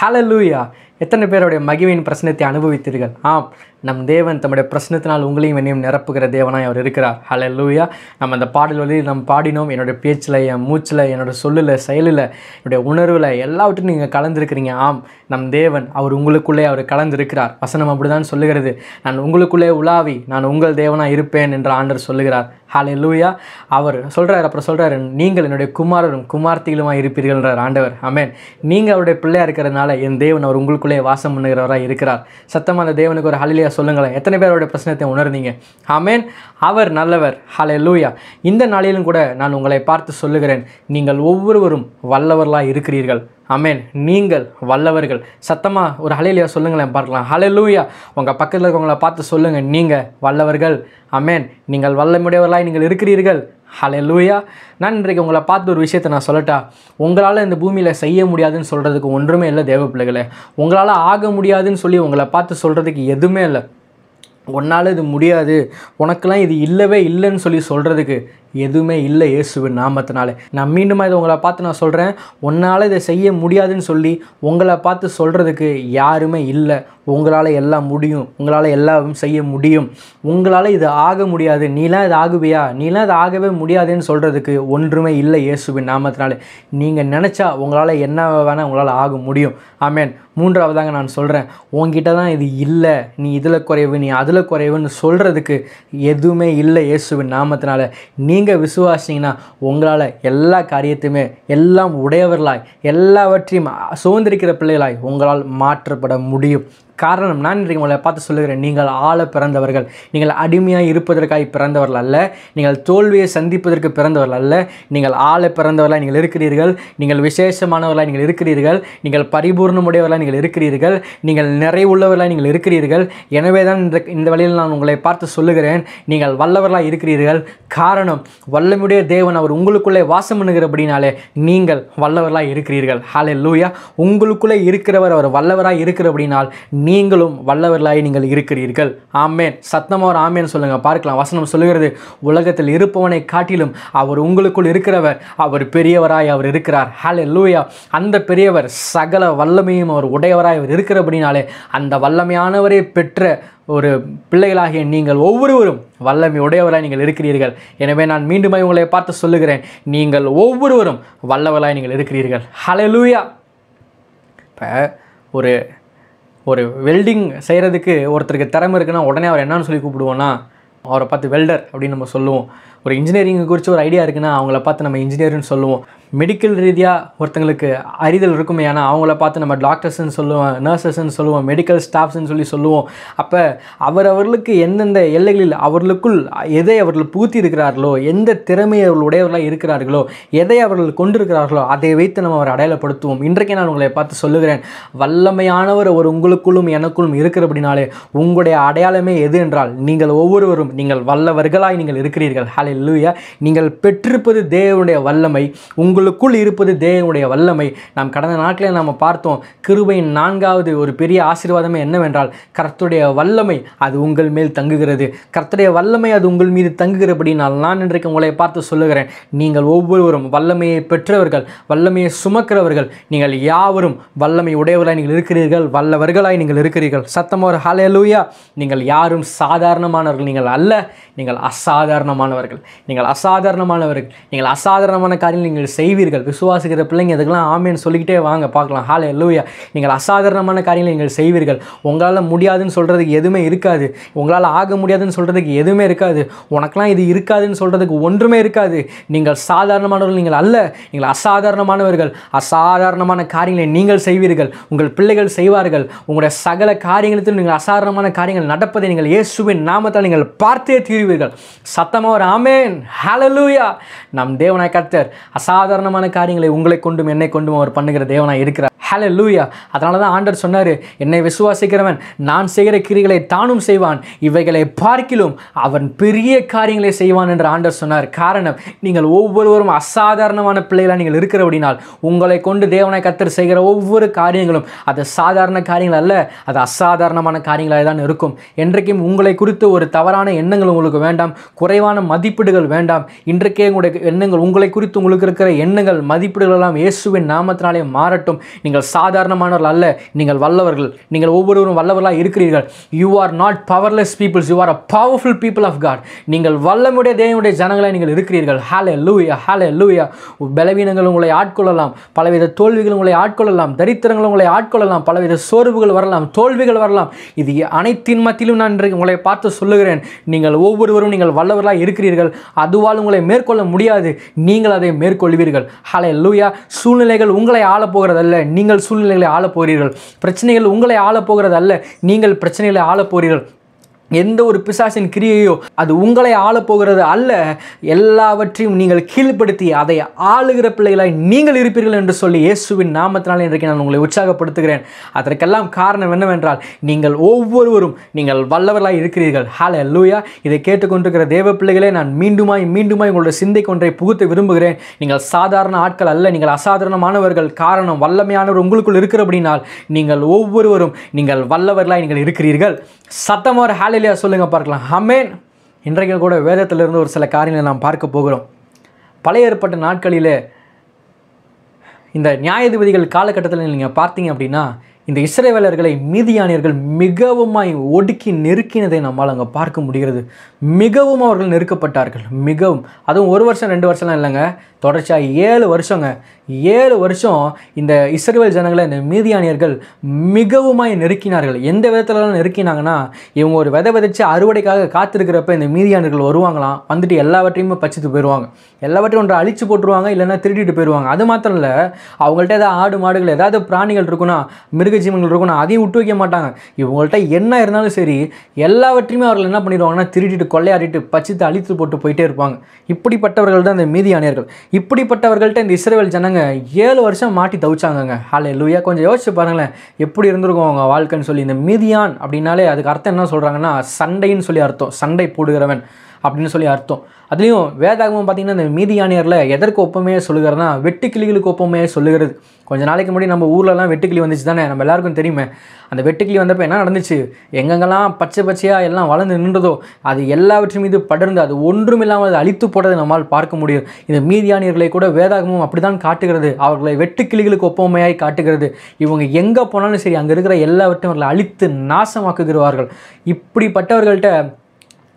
ஹல்லேலூயா! எத்தனை பேருடைய மகிமையின் பிரசன்னத்தை அனுபவித்தீர்கள்? ஆம், நம் தேவன் தம்முடைய பிரசன்னத்தினால் உங்களையும் என்னையும் நிரப்புகிற தேவனாய் அவர் இருக்கிறார். ஹல்லேலூயா! நம்ம அந்த பாடல் வழியில் நம்ம பாடினோம். என்னுடைய பேச்சில், என் மூச்சில், என்னோடய சொல்லில், செயலில், என்னுடைய உணர்வில் எல்லாவற்றையும் நீங்கள் கலந்துருக்கிறீங்க. ஆம், நம் தேவன் அவர் உங்களுக்குள்ளே அவர் கலந்திருக்கிறார். வசனம் அப்படிதான் சொல்லுகிறது. நான் உங்களுக்குள்ளே உலாவி நான் உங்கள் தேவனாக இருப்பேன் என்று ஆண்டவர் சொல்லுகிறார். ஹல்லேலூயா! அவர் சொல்கிறார், அப்புறம் சொல்கிறார், நீங்கள் என்னுடைய குமாரரும் குமார்த்திகளுமாக இருப்பீர்கள்ன்றார் ஆண்டவர். ஆமென். நீங்கள் அவருடைய பிள்ளையாக இருக்கிறதுனால என் தேவன் அவர் உங்களுக்குள்ளே வாசம் பண்ணுகிறவராக இருக்கிறார். சத்தமாக அந்த தேவனுக்கு ஒரு ஹல்லேலூயா சொல்லுங்களேன். எத்தனை பேர் அவருடைய பிரச்சனத்தை உணர்ந்தீங்க? ஆமென். அவர் நல்லவர். ஹல்லேலூயா! இந்த நாளிலும் கூட நான் உங்களை பார்த்து சொல்லுகிறேன், நீங்கள் ஒவ்வொருவரும் வல்லவர்களாக இருக்கிறீர்கள். ஆமென். நீங்கள் வல்லவர்கள். சத்தமாக ஒரு ஹல்லேலூயா சொல்லுங்களேன் பார்க்கலாம். ஹல்லேலூயா! உங்கள் பக்கத்தில் இருக்கவங்கள பார்த்து சொல்லுங்கள், நீங்கள் வல்லவர்கள். ஆமென். நீங்கள் வல்லமுடையவர்களாய் நீங்கள் இருக்கிறீர்கள். ஹல்லேலூயா! நான் இன்றைக்கு உங்களை பார்த்து ஒரு விஷயத்தை நான் சொல்லட்டா? உங்களால் இந்த பூமியில் செய்ய முடியாதுன்னு சொல்கிறதுக்கு ஒன்றுமே இல்லை தேவ பிள்ளைகளே. உங்களால் ஆக முடியாதுன்னு சொல்லி உங்களை பார்த்து சொல்கிறதுக்கு எதுவுமே இல்லை. உன்னால் இது முடியாது, உனக்கெல்லாம் இது இல்லவே இல்லைன்னு சொல்லி சொல்கிறதுக்கு எதுவுமே இல்லை இயேசுவின் நாமத்தினாலே. நான் மீண்டும் இதை உங்களை பார்த்து நான் சொல்கிறேன், உன்னால் இதை செய்ய முடியாதுன்னு சொல்லி உங்களை பார்த்து சொல்கிறதுக்கு யாருமே இல்லை. உங்களால் எல்லாம் முடியும், உங்களால் எல்லாம் செய்ய முடியும். உங்களால் இது ஆக முடியாது, நீலாம் இது ஆகுவியா, நீலாம் இது ஆகவே முடியாதுன்னு சொல்கிறதுக்கு ஒன்றுமே இல்லை இயேசுவின் நாமத்தினாலே. நீங்கள் நினச்சா உங்களால் என்ன வேணால் உங்களால் ஆக முடியும். ஆமென். மூன்றாவதாங்க நான் சொல்கிறேன், உங்ககிட்ட தான் இது இல்லை, நீ இதில் குறைவு, நீ அதில் குறைவுன்னு சொல்கிறதுக்கு எதுவுமே இல்லை இயேசுவின் நாமத்தினால. நீங்கள் விசுவாசிங்கன்னா உங்களால் எல்லா காரியத்தையுமே எல்லாம் உடையவர்களாய் எல்லாவற்றையும் சுதந்திரிக்கிற பிள்ளைகளாய் உங்களால் மாற்றப்பட முடியும். காரணம், நான் இன்றைக்கு உங்களை பார்த்து சொல்லுகிறேன், நீங்கள் ஆள பிறந்தவர்கள். நீங்கள் அடிமையாக இருப்பதற்காக பிறந்தவர்கள் அல்ல, நீங்கள் தோல்வியை சந்திப்பதற்கு பிறந்தவர்கள் அல்ல. நீங்கள் ஆள பிறந்தவர்களாக நீங்கள் இருக்கிறீர்கள். நீங்கள் விசேஷமானவர்களாக நீங்கள் இருக்கிறீர்கள். நீங்கள் பரிபூர்ணமுடையவர்களாக நீங்கள் இருக்கிறீர்கள். நீங்கள் நிறைவுள்ளவர்களாக நீங்கள் இருக்கிறீர்கள். எனவே தான் இந்த வழியில் நான் உங்களை பார்த்து சொல்லுகிறேன், நீங்கள் வல்லவர்களாக இருக்கிறீர்கள். காரணம், வல்லமுடைய தேவன் அவர் உங்களுக்குள்ளே வாசம் பண்ணுகிறபடினாலே நீங்கள் வல்லவர்களாக இருக்கிறீர்கள். ஹல்லேலூயா! உங்களுக்குள்ளே இருக்கிறவர் அவர் வல்லவராக இருக்கிறபடினால் நீங்களும் வல்லவர்களாய் நீங்கள் இருக்கிறீர்கள். ஆமென். சத்தமாக ஒரு ஆமென் சொல்லுங்க பார்க்கலாம். வசனம் சொல்லுகிறது, உலகத்தில் இருப்பவனை காட்டிலும் அவர் உங்களுக்குள் இருக்கிறவர் அவர் பெரியவராய் அவர் இருக்கிறார். ஹல்லேலூயா! அந்த பெரியவர் சகல வல்லமையும் அவர் உடையவராய் அவர் இருக்கிறபடினாலே அந்த வல்லமையானவரை பெற்ற ஒரு பிள்ளைகளாகிய நீங்கள் ஒவ்வொருவரும் வல்லமை உடையவராய் நீங்கள் இருக்கிறீர்கள். எனவே நான் மீண்டும் உங்களை பார்த்து சொல்லுகிறேன், நீங்கள் ஒவ்வொருவரும் வல்லவராய் நீங்கள் இருக்கிறீர்கள். ஹல்லேலூயா! இப்போ ஒரு வெல்டிங் செய்கிறதுக்கு ஒருத்தருக்கு திறமை இருக்குன்னா உடனே அவர் என்னன்னு சொல்லி கூப்பிடுவோன்னா, அவரை பார்த்து வெல்டர் அப்படின்னு நம்ம சொல்லுவோம். ஒரு இன்ஜினியரிங் குறித்து ஒரு ஐடியா இருக்குன்னா அவங்கள பார்த்து நம்ம இன்ஜினியர்னு சொல்லுவோம். மெடிக்கல் ரீதியாக ஒருத்தங்களுக்கு அறிதல் இருக்குமே, ஏன்னா அவங்கள பார்த்து நம்ம டாக்டர்ஸ்ன்னு சொல்லுவோம், நர்சஸ்ன்னு சொல்லுவோம், மெடிக்கல் ஸ்டாஃப்ஸ்ன்னு சொல்லி சொல்லுவோம். அப்போ அவர்களுக்கு எந்தெந்த எல்லைகளில் அவர்களுக்குள் எதை அவர்கள் பூத்தி இருக்கிறார்களோ, எந்த திறமையை அவர்கள் உடையவர்களாக இருக்கிறார்களோ, எதை அவர்கள் கொண்டிருக்கிறார்களோ அதை வைத்து நம்ம அவரை அடையாளப்படுத்துவோம். இன்றைக்கு நான் உங்களை பார்த்து சொல்லுகிறேன், வல்லமையானவர் ஒரு உங்களுக்குள்ளும் எனக்குள்ளும் இருக்கிறபடினாலே உங்களுடைய அடையாளமே எது என்றால் நீங்கள் ஒவ்வொருவரும் நீங்கள் வல்லவர்களாய் நீங்கள் இருக்கிறீர்கள். ஹல்லேலூயா! நீங்கள் பெற்றிருப்பது தேவனுடைய வல்லமை, உங்களுக்குள் இருப்பது தேவனுடைய வல்லமை. நாம் கடந்த நாட்களில் நாம் பார்த்தோம், கிருபையின் 4வது ஒரு பெரிய ஆசீர்வாதமே என்னவென்றால் கர்த்தருடைய வல்லமை அது உங்கள் மேல் தங்குகிறது. கர்த்தருடைய வல்லமை அது உங்கள் மீது தங்குகிறபடினால் நான் இன்றைக்கு உங்களை பார்த்து சொல்லுகிறேன், நீங்கள் ஒவ்வொருவரும் வல்லமையை பெற்றவர்கள், வல்லமையை சுமக்கிறவர்கள். நீங்கள் யாவரும் வல்லமை உடையவர்களாய் நீங்கள் இருக்கிறீர்கள், வல்லவர்களாய் நீங்கள் இருக்கிறீர்கள். சத்தமாக ஒரு ஹல்லேலூயா! நீங்கள் யாரும் சாதாரணமானவர்கள் நீங்கள் அல்ல, நீங்கள் அசாதாரணமானவர்கள். நீங்கள் அசாதாரணமானவர்கள். நீங்கள் அசாதாரணமான காரியங்கள் நீங்கள் செய்வீர்கள். விசுவாசிக்கிற பிள்ளைங்க அதுக்கெல்லாம் ஆமேன்னு சொல்லிக்கிட்டே வாங்க பார்க்கலாம். ஹல்லேலூயா! நீங்கள் அசாதாரணமான காரியங்களை நீங்கள் செய்வீர்கள். உங்களால் முடியாதுன்னு சொல்கிறதுக்கு எதுவுமே இருக்காது. உங்களால் ஆக முடியாதுன்னு சொல்கிறதுக்கு எதுவுமே இருக்காது. உனக்கெல்லாம் இது இருக்காதுன்னு சொல்கிறதுக்கு ஒன்றுமே இருக்காது. நீங்கள் சாதாரணமானவர்கள் நீங்கள் அல்ல, நீங்கள் அசாதாரணமானவர்கள். அசாதாரணமான காரியங்களை நீங்கள் செய்வீர்கள், உங்கள் பிள்ளைகள் செய்வார்கள். உங்களுடைய சகல காரியங்களிலும் நீங்கள் அசாதாரணமான காரியங்கள் நடப்பதை நீங்கள் இயேசுவின் நாமத்தால் நீங்கள் பார்த்தே தீருவீர்கள். சத்தமாக ஒரு ஆமென். ஹல்லேலூயா! நம் தேவனாய் கர்த்தர் அசாதாரணமான காரியங்களை உங்களை கொண்டும் என்னை கொண்டும் அவர் பண்ணுகிற தேவனாய் இருக்கிறார். ஹல்லேலூயா! அதனால தான் ஆண்டவர் சொன்னார், என்னை விசுவாசிக்கிறவன் நான் செய்கிற கிரிகளை தானும் செய்வான், இவைகளை பார்க்கிலும் அவன் பெரிய காரியங்களை செய்வான் என்று ஆண்டவர் சொன்னார். காரணம், நீங்கள் ஒவ்வொருவரும் அசாதாரணமான பிள்ளைகளாக நீங்கள் இருக்கிறபடினால் உங்களை கொண்டு தேவனாய் கர்த்தர் செய்கிற ஒவ்வொரு காரியங்களும் அது சாதாரண காரியங்கள் அல்ல, அது அசாதாரணமான காரியங்களாக தான் இருக்கும். என்றைக்கும் உங்களை குறித்து ஒரு தவறான எண்ணங்கள் உங்களுக்கு வேண்டாம், குறைவான மதிப்பீடுகள் வேண்டாம். இன்றைக்கே உங்களுடைய எண்ணங்கள், உங்களை குறித்து உங்களுக்கு இருக்கிற எண்ணங்கள் மதிப்பீடுகள் எல்லாம் இயேசுவின் நாமத்தினாலே மாறட்டும். நீங்கள் சாதாரணமானவர்கள் அல்ல, நீங்கள் வல்லவர்கள். நீங்கள் ஒவ்வொருவரும் வல்லவர்களாக இருக்கிறீர்கள். You are not powerless peoples, you are a powerful people of God. நீங்கள் வல்லமுடைய தேவனுடைய ஜனங்களாக நீங்கள் இருக்கிறீர்கள். ஹல்லேலூயா, ஹல்லேலூயா. பலவீனங்கள் உங்களை ஆட்கொள்ளலாம், பலவித தோல்விகள் உங்களை ஆட்கொள்ளலாம், தரித்திரங்கள் உங்களை ஆட்கொள்ளலாம், பலவித சோர்வுகள் வரலாம், தோல்விகள் வரலாம். இது அனைத்தின் மத்தியிலும் நான் உங்களை பார்த்து சொல்லுகிறேன், நீங்கள் ஒவ்வொருவரும் நீங்கள் வல்லவர்களாக இருக்கிறீர்கள். அதுவால் உங்களை மேற்கொள்ள முடியாது, நீங்கள் அதை மேற்கொள்வீர்கள். ஹல்லேலூயா. சூழ்நிலைகள் உங்களை ஆளப்போகிறதல்ல, நீங்கள் சூழ்நிலைகளை ஆளப்போகிறீர்கள். பிரச்சனைகள் உங்களை ஆளப்போகிறதல்ல, நீங்கள் பிரச்சனைகளை ஆளப்போகிறீர்கள். எந்த ஒரு பிசாசின் கிரியையோ அது உங்களை ஆளப்போகிறது அல்ல. எல்லாவற்றையும் நீங்கள் கீழ்ப்படுத்தி அதை ஆளுகிற பிள்ளைகளாய் நீங்கள் இருப்பீர்கள் என்று சொல்லி இயேசுவின் நாமத்தினால் இன்றைக்கு நான் உங்களை உற்சாகப்படுத்துகிறேன். அதற்கெல்லாம் காரணம் என்னவென்றால் நீங்கள் ஒவ்வொருவரும் நீங்கள் வல்லவர்களாய் இருக்கிறீர்கள். ஹல்லேலூயா. இதை கேட்டுக்கொண்டிருக்கிற தேவ பிள்ளைகளே, நான் மீண்டுமாய் உங்களுடைய சிந்தைக்கு ஒன்றை புகுத்த விரும்புகிறேன். நீங்கள் சாதாரண ஆட்கள் அல்ல, நீங்கள் அசாதாரணமானவர்கள். காரணம் வல்லமையானவர் உங்களுக்குள் இருக்கிறபடினால் நீங்கள் ஒவ்வொருவரும் நீங்கள் வல்லவர்களாய் நீங்கள் இருக்கிறீர்கள். சத்தமாக ஹல்லேலூயா சொல்லுங்க பார்க்கலாம். ஆமென். இன்றைக்கு கூட வேதத்திலிருந்து ஒரு சில காரியங்களை நாம் பார்க்க போகிறோம். பழைய ஏற்பட்ட நாட்களிலே இந்த நியாயாதிபதிகள் காலகட்டத்தில் நீங்கள் பார்த்தீங்க அப்படின்னா, இந்த இஸ்ரவேலர்களை மீதியானியர்கள் மிகவுமாய் ஒடுக்கி நெருக்கினதை நம்மால் அங்கே பார்க்க முடிகிறது. மிகவும் அவர்கள் நெருக்கப்பட்டார்கள். மிகவும், அதுவும் 1 வருஷம் 2 வருஷம்லாம் இல்லைங்க, தொடர்ச்சியாக 7 வருஷங்க. 7 வருஷம் இந்த இஸ்ரவேல் ஜனங்களை இந்த மீதியானியர்கள் மிகவுமாய் நெருக்கினார்கள். எந்த விதத்துலலாம் நெருக்கினாங்கன்னா, இவங்க ஒரு விதை விதைச்சு அறுவடைக்காக காத்திருக்கிறப்ப இந்த மீதியானியர்கள் வருவாங்களாம். வந்துட்டு எல்லாவற்றையுமே பச்சிட்டு போயிடுவாங்க. எல்லாவற்றையும் ஒன்று அழிச்சு போட்டுருவாங்க, இல்லைன்னா திருடிட்டு போயிடுவாங்க. அது மாத்திரம் இல்லை, அவங்கள்ட்ட ஏதாவது ஆடு மாடுகள் ஏதாவது பிராணிகள் இருக்குன்னா, மிருக ஜீவன்கள் இருக்குன்னா அதையும் விட்டு வைக்க மாட்டாங்க. இவங்கள்ட்ட என்ன இருந்தாலும் சரி எல்லாவற்றையுமே அவர்கள் என்ன பண்ணிடுவாங்கன்னா திருடிட்டு கொள்ளையாடிட்டு பச்சித்து அழித்து போட்டு போயிட்டே இருப்பாங்க. இப்படிப்பட்டவர்கள் தான் இந்த மீதியானியர்கள். இப்படிப்பட்டவர்கள்ட்ட இந்த இஸ்ரவேல் ஜனங்க 7 வருஷம் மாட்டி தவிச்சாங்கங்க. ஹல்லேலூயா. கொஞ்சம் யோசிச்சு பாருங்களேன், எப்படி இருந்திருக்கும் அவங்க வாழ்க்கைன்னு சொல்லி. இந்த மீதியான் அப்படின்னாலே அதுக்கு அர்த்தம் என்ன சொல்கிறாங்கன்னா, சண்டைன்னு சொல்லி அர்த்தம், சண்டை போடுகிறவன் அப்படின்னு சொல்லி அர்த்தம். அதுலேயும் வேதாகமம் பார்த்திங்கன்னா இந்த மீதியானியரில் எதற்கு ஒப்பமையே சொல்லுகிறதுனா, வெட்டுக்கிளிகளுக்கு ஒப்பமையே சொல்லுகிறது. கொஞ்சம் நாளைக்கு முன்னாடி நம்ம ஊர்லலாம் வெட்டுக்கிளி வந்துச்சு தானே, நம்ம எல்லாருக்கும் தெரியுமே. அந்த வெட்டுக்கிளி வந்தப்போ என்ன நடந்துச்சு, எங்கெங்கெல்லாம் பச்சை பச்சையாக எல்லாம் வளர்ந்து நின்றதோ அது எல்லாவற்றும் மீது படர்ந்து அது ஒன்றும் இல்லாமல் அது அழித்து போட்டதை நம்மால் பார்க்க முடியும். இந்த மீதியானியர்களை கூட வேதாகமும் அப்படி தான் காட்டுகிறது. அவர்களை வெட்டுக்கிளிகளுக்கு ஒப்பமையாய் காட்டுகிறது. இவங்க எங்கே போனாலும் சரி அங்கே இருக்கிற எல்லாவற்றையும் அவர்களை அழித்து நாசமாக்குகிறார்கள். இப்படிப்பட்டவர்கள்ட்ட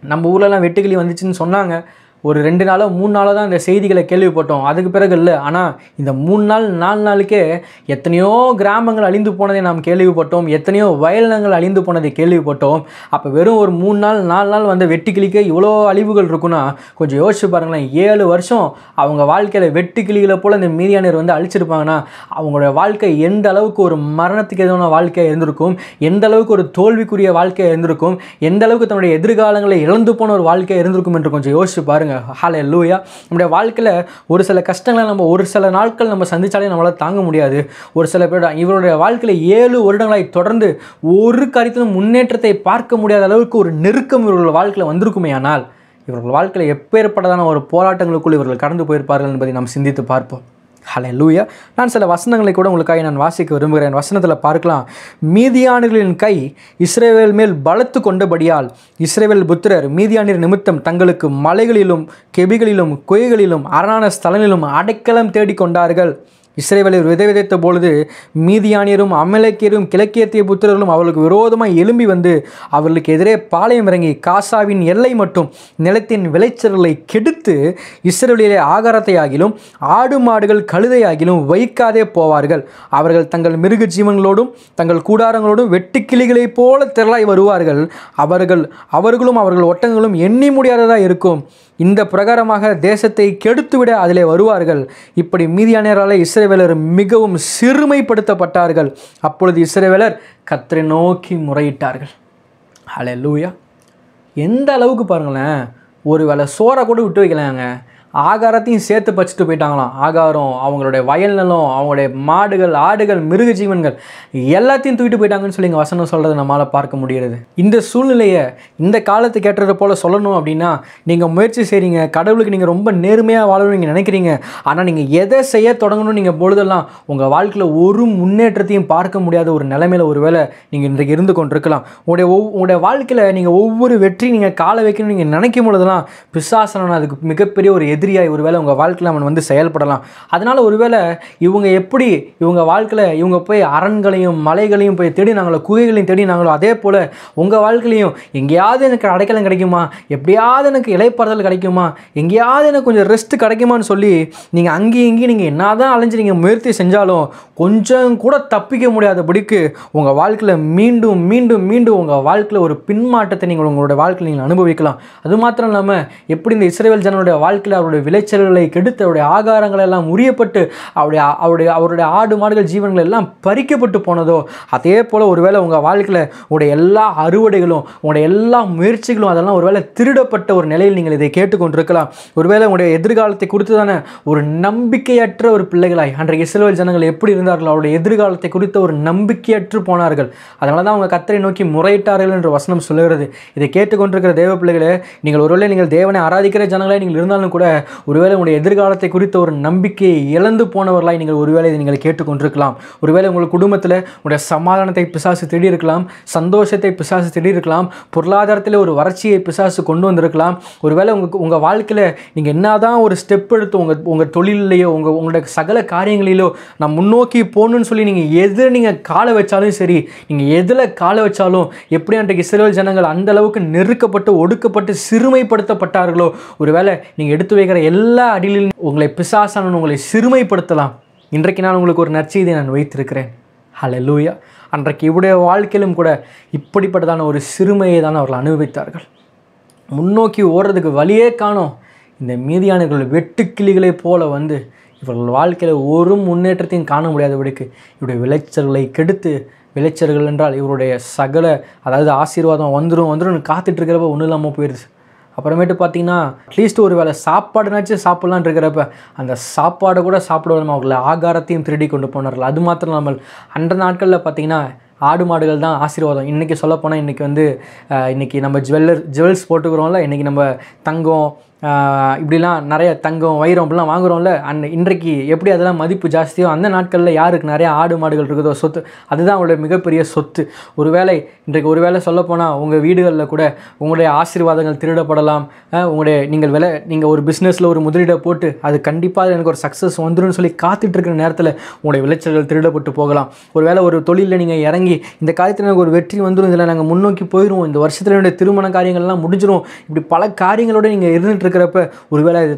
நம்ம ஊர்லலாம் வெட்டுக்கிளி வந்துச்சுன்னு சொன்னாங்க. ஒரு 2 நாளோ 3 நாளோ தான் இந்த செய்திகளை கேள்விப்பட்டோம். அதுக்கு பிறகு இல்லை. ஆனால் இந்த 3 நாள் 4 நாளுக்கே எத்தனையோ கிராமங்கள் அழிந்து போனதை நாம் கேள்விப்பட்டோம், எத்தனையோ வயலினங்கள் அழிந்து போனதை கேள்விப்பட்டோம். அப்போ வெறும் ஒரு 3 நாள் 4 நாள் வந்து வெட்டுக்கிளிக்கே இவ்வளோ அழிவுகள் இருக்குன்னா கொஞ்சம் யோசிச்சு பாருங்களேன். 7 வருஷம் அவங்க வாழ்க்கையில் வெட்டுக்கிளிகளை போல் இந்த மீதியானியர் வந்து அழிச்சிருப்பாங்கன்னா அவங்களோட வாழ்க்கை எந்த அளவுக்கு ஒரு மரணத்துக்கு எதிரான வாழ்க்கையாக இருந்திருக்கும், எந்த அளவுக்கு ஒரு தோல்விக்குரிய வாழ்க்கையாக இருந்திருக்கும், எந்த அளவுக்கு தன்னுடைய எதிர்காலங்களை இழந்து போன ஒரு வாழ்க்கையாக இருந்திருக்கும் என்று கொஞ்சம் யோசிச்சு பாருங்கள். ஹல்லேலூயா. நம்முடைய வாழ்க்கையில் ஒரு சில கஷ்டங்களை நம்ம ஒரு சில நாட்கள் நம்ம சந்திச்சாலே நம்மளால் தாங்க முடியாது. ஒரு சில பேர் இவருடைய வாழ்க்கையில் 7 வருடங்களாய் தொடர்ந்து ஒரு காரியத்திலும் முன்னேற்றத்தை பார்க்க முடியாத அளவுக்கு ஒரு நெருக்கம் இவர்கள் வாழ்க்கையில் வந்திருக்குமே. ஆனால் இவர்கள் வாழ்க்கையில் எப்பேற்பட்டதான ஒரு போராட்டங்களுக்குள் இவர்கள் கடந்து போயிருப்பார்கள் என்பதை நாம் சிந்தித்து பார்ப்போம். ஹல்லேலூயா. நான் சில வசனங்களை கூட உங்களுக்காக நான் வாசிக்க விரும்புகிறேன். வசனத்தில் பார்க்கலாம், மீதியானியர்களின் கை இஸ்ரவேல் மேல் பலத்து கொண்டபடியால் இஸ்ரவேல் புத்திரர் மீதியானியர் நிமித்தம் தங்களுக்கு மலைகளிலும் கெபிகளிலும் குகைகளிலும் அரணான ஸ்தலங்களிலும் அடைக்கலம் தேடிக்கொண்டார்கள். இஸ்ரவேலர் விதை விதைத்த பொழுது மீதியானியரும் அமலேக்கியரும் கிழக்கியத்திய புத்திரர்களும் அவர்களுக்கு விரோதமாக எழும்பி வந்து அவர்களுக்கு எதிரே பாளையம் இறங்கி காசாவின் எல்லை மற்றும் நிலத்தின் விளைச்சல்களை கெடுத்து இஸ்ரவேலிலே ஆகாரத்தை ஆகிலும் ஆடு மாடுகள் கழுதையாகிலும் வைக்காதே போவார்கள். அவர்கள் தங்கள் மிருக ஜீவன்களோடும் தங்கள் கூடாரங்களோடும் வெட்டுக்கிளிகளைப் போல திரளாய் வருவார்கள். அவர்களும் அவர்கள் ஒட்டங்களும் எண்ணி முடியாததாக இருக்கும். இந்த பிரகாரமாக தேசத்தை கெடுத்துவிட அதிலே வருவார்கள். இப்படி மீதியானியரால் இஸ்ரவேலர் மிகவும் சிறுமைப்படுத்தப்பட்டார்கள். அப்பொழுது இஸ்ரவேலர் கர்த்தரை நோக்கி முறையிட்டார்கள். ஹல்லேலூயா. எந்த அளவுக்கு பாருங்களேன், ஒரு வேளை சோறை கூட விட்டு வைக்கலாங்க, ஆகாரத்தையும் சேர்த்து பச்சிட்டு போயிட்டாங்களாம். ஆகாரம், அவங்களுடைய வயல் நிலம், அவங்களுடைய மாடுகள் ஆடுகள் மிருக ஜீவன்கள் எல்லாத்தையும் தூக்கிட்டு போயிட்டாங்கன்னு சொல்லி வசனம் சொல்கிறத நம்மளால் பார்க்க முடிகிறது. இந்த சூழ்நிலையை இந்த காலத்துக்கு ஏற்றது போல் சொல்லணும் அப்படின்னா நீங்கள் முயற்சி செய்கிறீங்க, கடவுளுக்கு நீங்கள் ரொம்ப நேர்மையாக வாழணும்னு நீங்கள் நினைக்கிறீங்க. ஆனால் நீங்கள் எதை செய்ய தொடங்கணும்னு நீங்கள் பொழுதெல்லாம் உங்கள் வாழ்க்கையில் ஒரு முன்னேற்றத்தையும் பார்க்க முடியாத ஒரு நிலைமையில் ஒரு வேளை நீங்கள் இன்றைக்கு இருந்து கொண்டிருக்கலாம். உங்களுடைய வாழ்க்கையில் நீங்கள் ஒவ்வொரு வெற்றி நீங்கள் காலை வைக்கணும்னு நீங்கள் நினைக்கும் பொழுதெல்லாம் பிசாசனான அதுக்கு மிகப்பெரிய ஒரு எதிரியாய் ஒருவேளை உங்கள் வாழ்க்கையில் அவன் வந்து செயல்படலாம். அதனால் ஒருவேளை இவங்க எப்படி இவங்க வாழ்க்கையில் இவங்க போய் அரண்களையும் மலைகளையும் போய் தேடினாங்களோ, குகைகளையும் தேடினாங்களோ, அதே போல் உங்கள் வாழ்க்கையிலையும் எங்கேயாவது எனக்கு அடைக்கலம் கிடைக்குமா, எப்படியாவது எனக்கு இளைப்பாறுதல் கிடைக்குமா, எங்கேயாவது எனக்கு கொஞ்சம் ரெஸ்ட் கிடைக்குமான்னு சொல்லி நீங்கள் அங்கேயும் இங்கேயும் நீங்கள் என்ன தான் அலைஞ்சு நீங்கள் முயற்சி செஞ்சாலும் கொஞ்சம் கூட தப்பிக்க முடியாதபடிக்கு உங்கள் வாழ்க்கையில் மீண்டும் மீண்டும் மீண்டும் உங்கள் வாழ்க்கையில் ஒரு பின்மாற்றத்தை நீங்கள் உங்களுடைய வாழ்க்கையில் நீங்கள் அனுபவிக்கலாம். அது மாத்திரம் இல்லாமல் எப்படி இந்த இஸ்ரவேல் ஜனங்களுடைய வாழ்க்கையில் அவருடைய விளைச்சல்களை கெடுத்து அவருடைய ஆகாரங்கள் எல்லாம் உரியப்பட்டு அவருடைய ஆடு மாடுகள் ஜீவன்கள் எல்லாம் பறிக்கப்பட்டு போனதோ, அதே போல் ஒருவேளை உங்கள் வாழ்க்கையில் உங்களுடைய எல்லா அறுவடைகளும் உங்களுடைய எல்லா முயற்சிகளும் அதெல்லாம் ஒருவேளை திருடப்பட்ட ஒரு நிலையில் நீங்கள் இதை கேட்டுக்கொண்டிருக்கலாம். ஒருவேளை உங்களுடைய எதிர்காலத்தை குறித்து தானே ஒரு நம்பிக்கையற்ற ஒரு பிள்ளைகளாய் அன்றைக்கு இஸ்ரவேல் ஜனங்கள் எப்படி இருந்தார்கள், அவருடைய எதிர்காலத்தை குறித்த ஒரு நம்பிக்கையற்று போனார்கள். அதனால தான் அவங்க கர்த்தரை நோக்கி முறையிட்டார்கள் என்று வசனம் சொல்லுகிறது. இதை கேட்டுக்கொண்டிருக்கிற தேவ பிள்ளைகளே, நீங்கள் ஒருவேளை நீங்கள் தேவனை ஆராதிக்கிற ஜனங்களே நீங்கள் இருந்தாலும் கூட ஒருவேளை உங்களுடைய எதிர்காலத்தை குறித்த ஒரு நம்பிக்கையை இழந்து போனவர்களாய் நீங்கள் ஒருவேளை இதை நீங்கள் கேட்டுக்கொண்டிருக்கலாம். ஒருவேளை உங்கள் குடும்பத்தில் உங்களுடைய சமாதானத்தை பிசாசு தேடி இருக்கலாம், சந்தோஷத்தை பிசாசு தேடி இருக்கலாம், பொருளாதாரத்தில் ஒரு வறட்சியை பிசாசு கொண்டு வந்திருக்கலாம். ஒருவேளை உங்கள் வாழ்க்கையில் நீங்கள் என்னதான் ஒரு ஸ்டெப் எடுத்து உங்கள் தொழிலையோ உங்களுடைய சகல காரியங்களிலோ நான் முன்னோக்கி போகணுன்னு சொல்லி நீங்கள் காலை வச்சாலும் சரி, நீங்கள் எதில் காலை வச்சாலும் எப்படி அன்றைக்கு இஸ்ரவேல் ஜனங்கள் அந்த அளவுக்கு நெருக்கப்பட்டு ஒடுக்கப்பட்டு சிறுமைப்படுத்தப்பட்டார்களோ, ஒருவேளை நீங்கள் எடுத்து வைக்கிற எல்லா அடியிலும் உங்களை பிசாசானவன் உங்களை சிறுமைப்படுத்தலாம். இன்றைக்கு நான் உங்களுக்கு ஒரு நற்செய்தியை நான் வைத்திருக்கிறேன். ஹல்லேலூயா. அன்றைக்கு இவருடைய வாழ்க்கையிலும் கூட இப்படிப்பட்டதான ஒரு சிறுமையை தான் அவர்கள் அனுபவித்தார்கள். முன்னோக்கி ஓடுறதுக்கு வழியே காணோம். இந்த மீதியானவர்கள் வெட்டுக்கிளிகளை போல வந்து இவர்கள் வாழ்க்கையில் ஒரு முன்னேற்றத்தையும் காண முடியாதபடிக்கு இவருடைய விளைச்சல்களை கெடுத்து, விளைச்சல்கள் என்றால் இவருடைய சகல அதாவது ஆசீர்வாதம் வந்துடும் காத்துட்டு இருக்கிறப்ப ஒன்றும் இல்லாமல் போயிடுது. அப்புறமேட்டு பார்த்தீங்கன்னா அட்லீஸ்ட் ஒரு வேளை சாப்பாடுனாச்சும் சாப்பிட்லான் இருக்கிறப்ப அந்த சாப்பாடை கூட சாப்பிடுவாங்க, அவர்களை ஆகாரத்தையும் திருடி கொண்டு போனார்கள். அது மாத்திரம் இல்லாமல் அந்த நாட்களில் பார்த்தீங்கன்னா ஆடு மாடுகள் தான் ஆசீர்வாதம். இன்றைக்கி சொல்லப்போனால் இன்றைக்கி நம்ம ஜுவல்ஸ் போட்டுக்கிறோம்ல, இன்றைக்கி நம்ம தங்கம் இப்படிலாம் நிறைய தங்கம் வைரம் அப்படிலாம் வாங்குகிறோம்ல, இன்றைக்கு எப்படி அதெல்லாம் மதிப்பு ஜாஸ்தியோ அந்த நாட்களில் யாருக்கு நிறைய ஆடு மாடுகள் இருக்குதோ சொத்து, அதுதான் அவங்களுடைய மிகப்பெரிய சொத்து. இன்றைக்கு சொல்லப்போனால் உங்கள் வீடுகளில் கூட உங்களுடைய ஆசீர்வாதங்கள் திருடப்படலாம். நீங்கள் ஒரு பிஸ்னஸில் ஒரு முதலீடை போட்டு அது கண்டிப்பாக எனக்கு ஒரு சக்ஸஸ் வந்துடும் சொல்லி காத்துட்ருக்கிற நேரத்தில் உங்களுடைய விளைச்சல்கள் திருடப்பட்டு போகலாம். ஒருவேளை ஒரு தொழிலில் நீங்கள் இறங்கி இந்த காரியத்தில் எனக்கு ஒரு வெற்றி வந்துடும், இதில் நாங்கள் முன்னோக்கி போயிடுவோம், இந்த வருஷத்தில் என்னுடைய திருமண காரியங்கள்லாம் முடிஞ்சிடும், இப்படி பல காரியங்களோடு நீங்கள் இருந்துட்டு இருக்கிறப்ப ஒருவேளை இது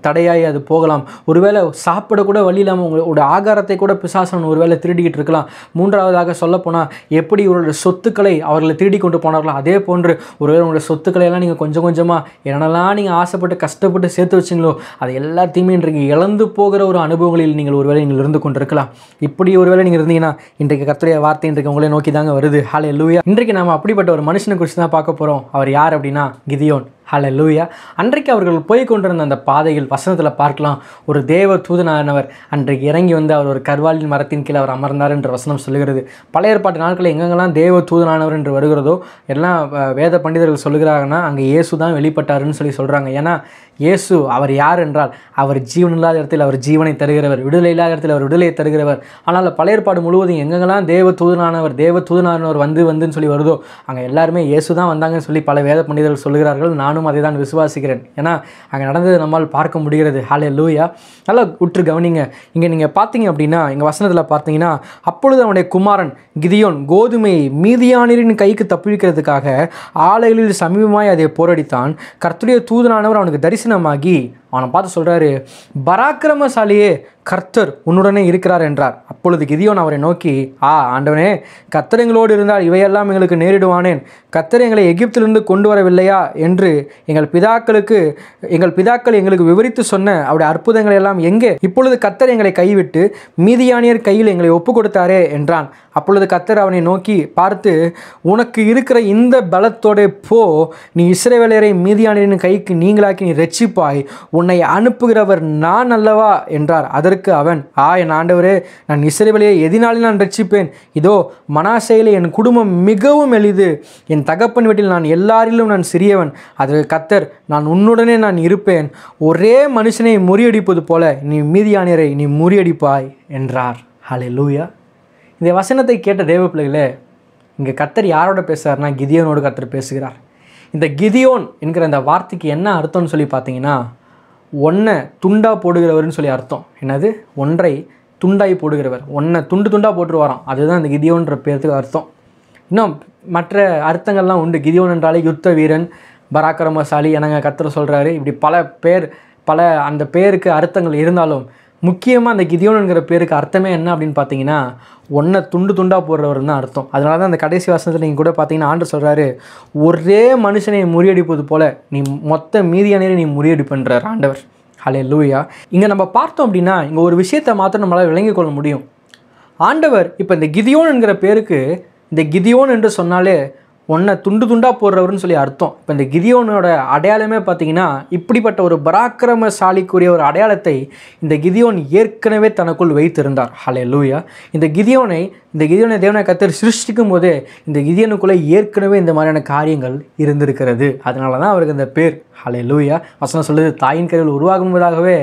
தடையாகி அது போகலாம். ஒருவேளை சாப்பிடக்கூட வழி இல்லாமல் உங்களுடைய ஆகாரத்தை கூட பிசாசன் ஒருவேளை திருடிக்கிட்டு இருக்கலாம். மூன்றாவதாக சொல்லப்போனால் எப்படி இவருடைய சொத்துக்களை அவர்களை திருடி கொண்டு போனார்களோ அதே போன்று ஒருவேளை உங்களுடைய சொத்துக்களை எல்லாம் நீங்கள் கொஞ்சம் கொஞ்சமாக என்னென்னலாம் நீங்கள் ஆசைப்பட்டு கஷ்டப்பட்டு சேர்த்து வச்சிங்களோ அது எல்லாத்தையுமே இன்றைக்கு இழந்து போகிற ஒரு அனுபவங்களில் நீங்கள் ஒருவேளை நீங்கள் இருந்து கொண்டிருக்கலாம். இப்படி ஒருவேளை நீங்கள் இருந்தீங்கன்னா இன்றைக்கு கர்த்தருடைய வார்த்தை இன்றைக்கு உங்களை நோக்கி தாங்க வருது. ஹல்லேலூயா. இன்றைக்கு நாம் அப்படிப்பட்ட ஒரு மனுஷனை குறித்து தான் பார்க்க போகிறோம். அவர் யார் அப்படின்னா கிதியோன். ஹல்லேலூயா. அன்றைக்கு அவர்கள் போய் கொண்டிருந்த அந்த பாதையில் வசனத்தில் பார்க்கலாம், ஒரு தேவ தூதனானவர் அன்றைக்கு இறங்கி வந்து அவர் ஒரு கர்வாலின் மரத்தின் கீழே அவர் அமர்ந்தார் என்று வசனம் சொல்லுகிறது. பழைய ஏற்பாட்டு நாட்களில் எங்கெங்கெல்லாம் தேவ தூதனானவர் என்று வருகிறதோ எல்லாம் வேத பண்டிதர்கள் சொல்லுகிறாங்கன்னா அங்கே இயேசு தான் வெளிப்பட்டாருன்னு சொல்லி சொல்கிறாங்க. ஏன்னா இயேசு அவர் யார் என்றால் அவர் ஜீவன் இல்லாத இடத்தில் அவர் ஜீவனை தருகிறவர், விடுதலை இல்லாத இடத்தில் அவர் விடுதலையை தருகிறவர். ஆனால் பழைய ஏற்பாடு முழுவதும் எங்கெங்கெல்லாம் தேவ தூதனானவர் வந்துன்னு சொல்லி வருதோ அங்கே எல்லாருமே இயேசு தான் வந்தாங்கன்னு சொல்லி பல வேத பண்டிதர்கள் சொல்லுகிறார்கள். நானும் அதை தான் விசுவாசிக்கிறேன். ஏன்னா அங்கே நடந்தது நம்மால் பார்க்க முடிகிறது. ஹல்லேலூயா. நல்லா உற்று கவனிங்க. இங்கே நீங்கள் பார்த்தீங்க அப்படின்னா இங்கே வசனத்தில் பார்த்தீங்கன்னா, அப்பொழுது அவனுடைய குமாரன் கிதியோன் கோதுமையை மீதியானியரின் கைக்கு தப்பிக்கிறதுக்காக ஆலைகளில் சமீபமாய் அதை போரடித்தான். கர்த்தருடைய தூதனானவர் அவனுக்கு தரிசனமாகி அவனை பார்த்து சொல்கிறாரு, பராக்கிரமசாலியே கர்த்தர் உன்னுடனே இருக்கிறார் என்றார். அப்பொழுது கிதியோன் அவரை நோக்கி, ஆண்டவனே, கர்த்தர் எங்களோடு இருந்தால் இவையெல்லாம் எங்களுக்கு நேரிடுவானேன். கர்த்தர் எங்களை எகிப்திலிருந்து கொண்டு வரவில்லையா என்று எங்கள் பிதாக்கள் எங்களுக்கு விவரித்து சொன்ன அவருடைய அற்புதங்கள் எல்லாம் எங்கே? இப்பொழுது கர்த்தர் எங்களை கைவிட்டு மீதியானியர் கையில் எங்களை ஒப்பு கொடுத்தாரே என்றான். அப்பொழுது கர்த்தர் அவனை நோக்கி பார்த்து, உனக்கு இருக்கிற இந்த பலத்தோட போ, நீ இஸ்ரவேலரை மீதியானியரின் கைக்கு நீங்களாக்கி நீ ரட்சிப்பாய், உன்னை அனுப்புகிறவர் நான் அல்லவா என்றார். அதற்கு அவன், என் ஆண்டவரே, நான் இஸ்ரவேலை எதினாலும் நான் ரட்சிப்பேன். இதோ மனாசேயிலே என் குடும்பம் மிகவும் எளிது, என் தகப்பன் வீட்டில் நான் எல்லாரிலும் நான் சிறியவன். அதற்கு கர்த்தர், நான் உன்னுடனே நான் இருப்பேன், ஒரே மனுஷனை முறியடிப்பது போல நீ மீதியானியரை நீ முறியடிப்பாய் என்றார். ஹல்லேலூயா. இந்த வசனத்தை கேட்ட தேவ பிள்ளைகளே, இங்கே கர்த்தர் யாரோட பேசுகிறார்னா கிதியோனோடு கர்த்தர் பேசுகிறார். இந்த கிதியோன் என்கிற அந்த வார்த்தைக்கு என்ன அர்த்தம்னு சொல்லி பார்த்தீங்கன்னா, ஒன்றை துண்டாக போடுகிறவர்னு சொல்லி அர்த்தம். என்னது? ஒன்றை துண்டாய் போடுகிறவர், ஒன்றை துண்டு துண்டாக போட்டுருவாராம். அதுதான் இந்த கிதியோன்ற பேருக்கு அர்த்தம். இன்னும் மற்ற அர்த்தங்கள்லாம் உண்டு. கிதியோன் என்றாலே யுத்த வீரன், பராக்கிரமசாலி எனங்க கர்த்தர் சொல்கிறாரு. இப்படி பல அந்த பேருக்கு அர்த்தங்கள் இருந்தாலும் முக்கியமாக அந்த கிதியோனுங்கிற பேருக்கு அர்த்தமே என்ன அப்படின்னு பார்த்தீங்கன்னா, ஒன்றை துண்டு துண்டாக போடுறவர் தான் அர்த்தம். அதனால தான் அந்த கடைசி வசனத்தில் நீங்கள் கூட பார்த்தீங்கன்னா ஆண்டவர் சொல்கிறாரு, ஒரே மனுஷனை முறியடிப்பது போல் நீ மொத்த மீதியானரை நீ முறியடிப்புன்றார் ஆண்டவர். ஹல்லேலூயா. இங்கே நம்ம பார்த்தோம் அப்படின்னா இங்கே ஒரு விஷயத்தை மாத்திரம் நம்மளால் விளங்கிக் கொள்ள முடியும். ஆண்டவர் இப்போ இந்த கிதியோன் என்கிற பேருக்கு, இந்த கிதியோன் என்று சொன்னாலே ஒன்றை துண்டு துண்டாக போடுறவர்னு சொல்லி அர்த்தம். இப்போ இந்த கிதியோனோட அடையாளமே பார்த்தீங்கன்னா இப்படிப்பட்ட ஒரு பராக்கிரமசாலிக்குரிய ஒரு அடையாளத்தை இந்த கிதியோன் ஏற்கனவே தனக்குள் வைத்திருந்தார். ஹல்லேலூயா. இந்த கிதியோனை தேவனை கர்த்தர் சிருஷ்டிக்கும் போதே இந்த கிதியோனுக்குள்ளே ஏற்கனவே இந்த மாதிரியான காரியங்கள் இருந்திருக்கிறது. அதனால தான் அவருக்கு இந்த பேர். ஹல்லேலூயா. வசனம் சொல்லுது, தாயின் கருவில் உருவாகும் போதாகவே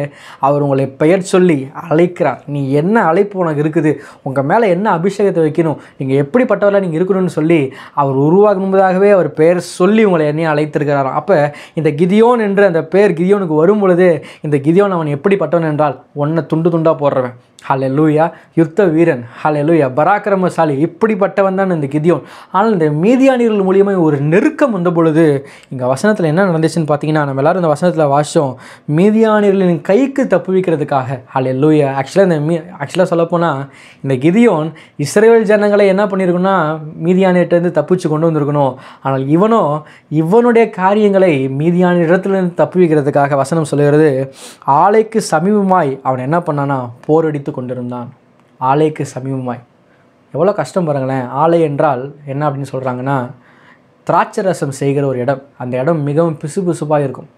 அவர் உங்களை பெயர் சொல்லி அழைக்கிறார். நீ என்ன அழைப்பு உனக்கு இருக்குது, உங்கள் மேலே என்ன அபிஷேகத்தை வைக்கணும், நீங்கள் எப்படிப்பட்டவர்களாக நீங்கள் இருக்கணும்னு சொல்லி அவர் உருவாகும் போதாகவே அவர் பெயர் சொல்லி உங்களை என்னையும் அழைத்திருக்கிறார். அப்போ இந்த கிதியோன் என்று அந்த பெயர் கிதியோனுக்கு வரும் பொழுது இந்த கிதியோன் அவன் எப்படிப்பட்டவன் என்றால் ஒன்றை துண்டு துண்டாக போடுறவன். ஹல்லேலூயா. யுத்த வீரன். ஹல்லேலூயா. பராக்கிரமசாலி. இப்படிப்பட்டவன் தான் இந்த கிதியோன். ஆனால் இந்த மீதியானியர்கள் மூலியமாக ஒரு நெருக்கம் வந்த பொழுது இங்கே வசனத்தில் என்ன நடந்துச்சுன்னு பார்த்தீங்கன்னா, நம்ம எல்லாரும் இந்த வசனத்தில் வாசித்தோம், மீதியானியர்களின் கைக்கு தப்புவிக்கிறதுக்காக. ஹல்லேலூயா. ஆக்சுவலாக சொல்லப்போனால் இந்த கிதியோன் இஸ்ரவேல் ஜனங்களை என்ன பண்ணியிருக்குன்னா மீதியானியர்கிட்டருந்து தப்பிச்சு கொண்டு வந்திருக்கணும். ஆனால் இவனுடைய காரியங்களை மீதியான இடத்துலேருந்து தப்புவிக்கிறதுக்காக வசனம் சொல்லுகிறது, ஆலைக்கு சமீபமாய் அவன் என்ன பண்ணானா போரடித்து கொண்டிருந்தான். ஆலைக்கு சமீபமாய். எவ்வளோ கஷ்டம் பாருங்களேன். ஆலை என்றால் என்ன அப்படின்னு சொல்கிறாங்கன்னா, திராட்சை ரசம் செய்கிற ஒரு இடம். அந்த இடம் மிகவும் பிசுபிசுப்பாக இருக்கும்.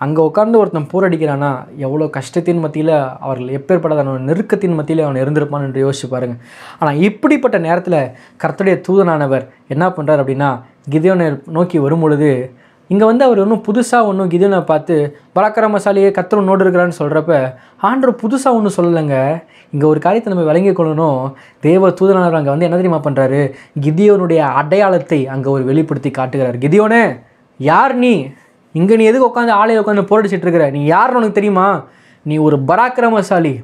அங்கே உட்கார்ந்து ஒருத்தன் போரடிக்கிறான்னா எவ்வளோ கஷ்டத்தின் மத்தியில் அவர்கள் எப்பேற்பட்டதான நெருக்கத்தின் மத்தியில் அவன் இருந்திருப்பான் என்று யோசிச்சு பாருங்கள். ஆனால் இப்படிப்பட்ட நேரத்தில் கர்த்தருடைய தூதனானவர் என்ன பண்ணுறார் அப்படின்னா, கிதியோனை நோக்கி வரும் பொழுது இங்கே அவர் இன்னும் புதுசாக ஒன்றும் கிதியோனை பார்த்து பராக்கிரமசாலியே கர்த்தர் உன்னோடு இருக்கிறான்னு சொல்கிறப்ப ஆண்டவர் புதுசாக ஒன்றும் சொல்லலைங்க. இங்கே ஒரு காரியத்தை நம்ம விளங்கிக் கொள்ளணும். தேவ தூதனானவர் அங்கே என்ன தெரியுமா பண்ணுறாரு, கிதியோனுடைய அடையாளத்தை அங்கே ஒரு வெளிப்படுத்தி காட்டுகிறார். கிதியோனே, யார் நீ? இங்கே நீ எதுக்கு உட்காந்து ஆலையை உட்காந்து போரடிச்சிட்டு இருக்கிற? நீ யாருன்னு உனக்கு தெரியுமா? நீ ஒரு பராக்கிரமசாலி,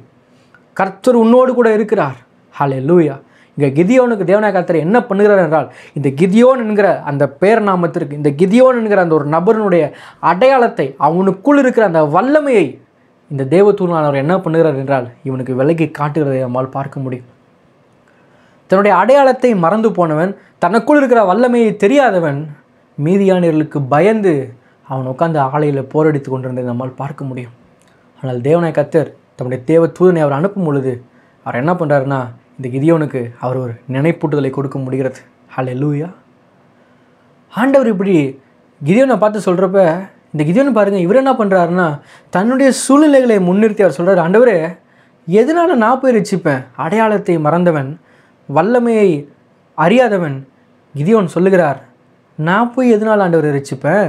கர்த்தர் உன்னோடு கூட இருக்கிறார். ஹல்லேலூயா. இங்கே கிதியோனுக்கு தேவனாய கர்த்தர் என்ன பண்ணுகிறார் என்றால், இந்த கிதியோன் என்கிற அந்த பேர் நாமத்திற்கு, இந்த கிதியோன் என்கிற அந்த ஒரு நபருடைய அடையாளத்தை, அவனுக்குள் இருக்கிற அந்த வல்லமையை இந்த தேவதூதனானவர் என்ன பண்ணுகிறார் என்றால் இவனுக்கு விலகி காட்டுகிறதை நம்மால் பார்க்க முடியும். தன்னுடைய அடையாளத்தை மறந்து போனவன், தனக்குள் இருக்கிற வல்லமையை தெரியாதவன் மீதியானியர்களுக்கு பயந்து அவன் உட்காந்து ஆலையில் போரடித்து கொண்டிருந்ததை நம்மால் பார்க்க முடியும். ஆனால் தேவனாய கர்த்தர் தன்னுடைய தேவ தூதனை அவர் அனுப்பும் பொழுது அவர் என்ன பண்ணுறாருன்னா, இந்த கிதியோனுக்கு அவர் ஒரு நினைப்பூட்டுதலை கொடுக்க முடிகிறது. ஹல்லேலூயா. ஆண்டவர் இப்படி கிதியோனை பார்த்து சொல்கிறப்ப இந்த கிதியோனை பாருங்கள், இவர் என்ன பண்ணுறாருன்னா தன்னுடைய சூழ்நிலைகளை முன்னிறுத்தி அவர் சொல்கிறார், ஆண்டவரே எதனால் நான் போய் ரட்சிப்பேன்? அடையாளத்தை மறந்தவன், வல்லமையை அறியாதவன் கிதியோன் சொல்லுகிறார், நான் போய் எதனால் ஆண்டவரை ரட்சிப்பேன்?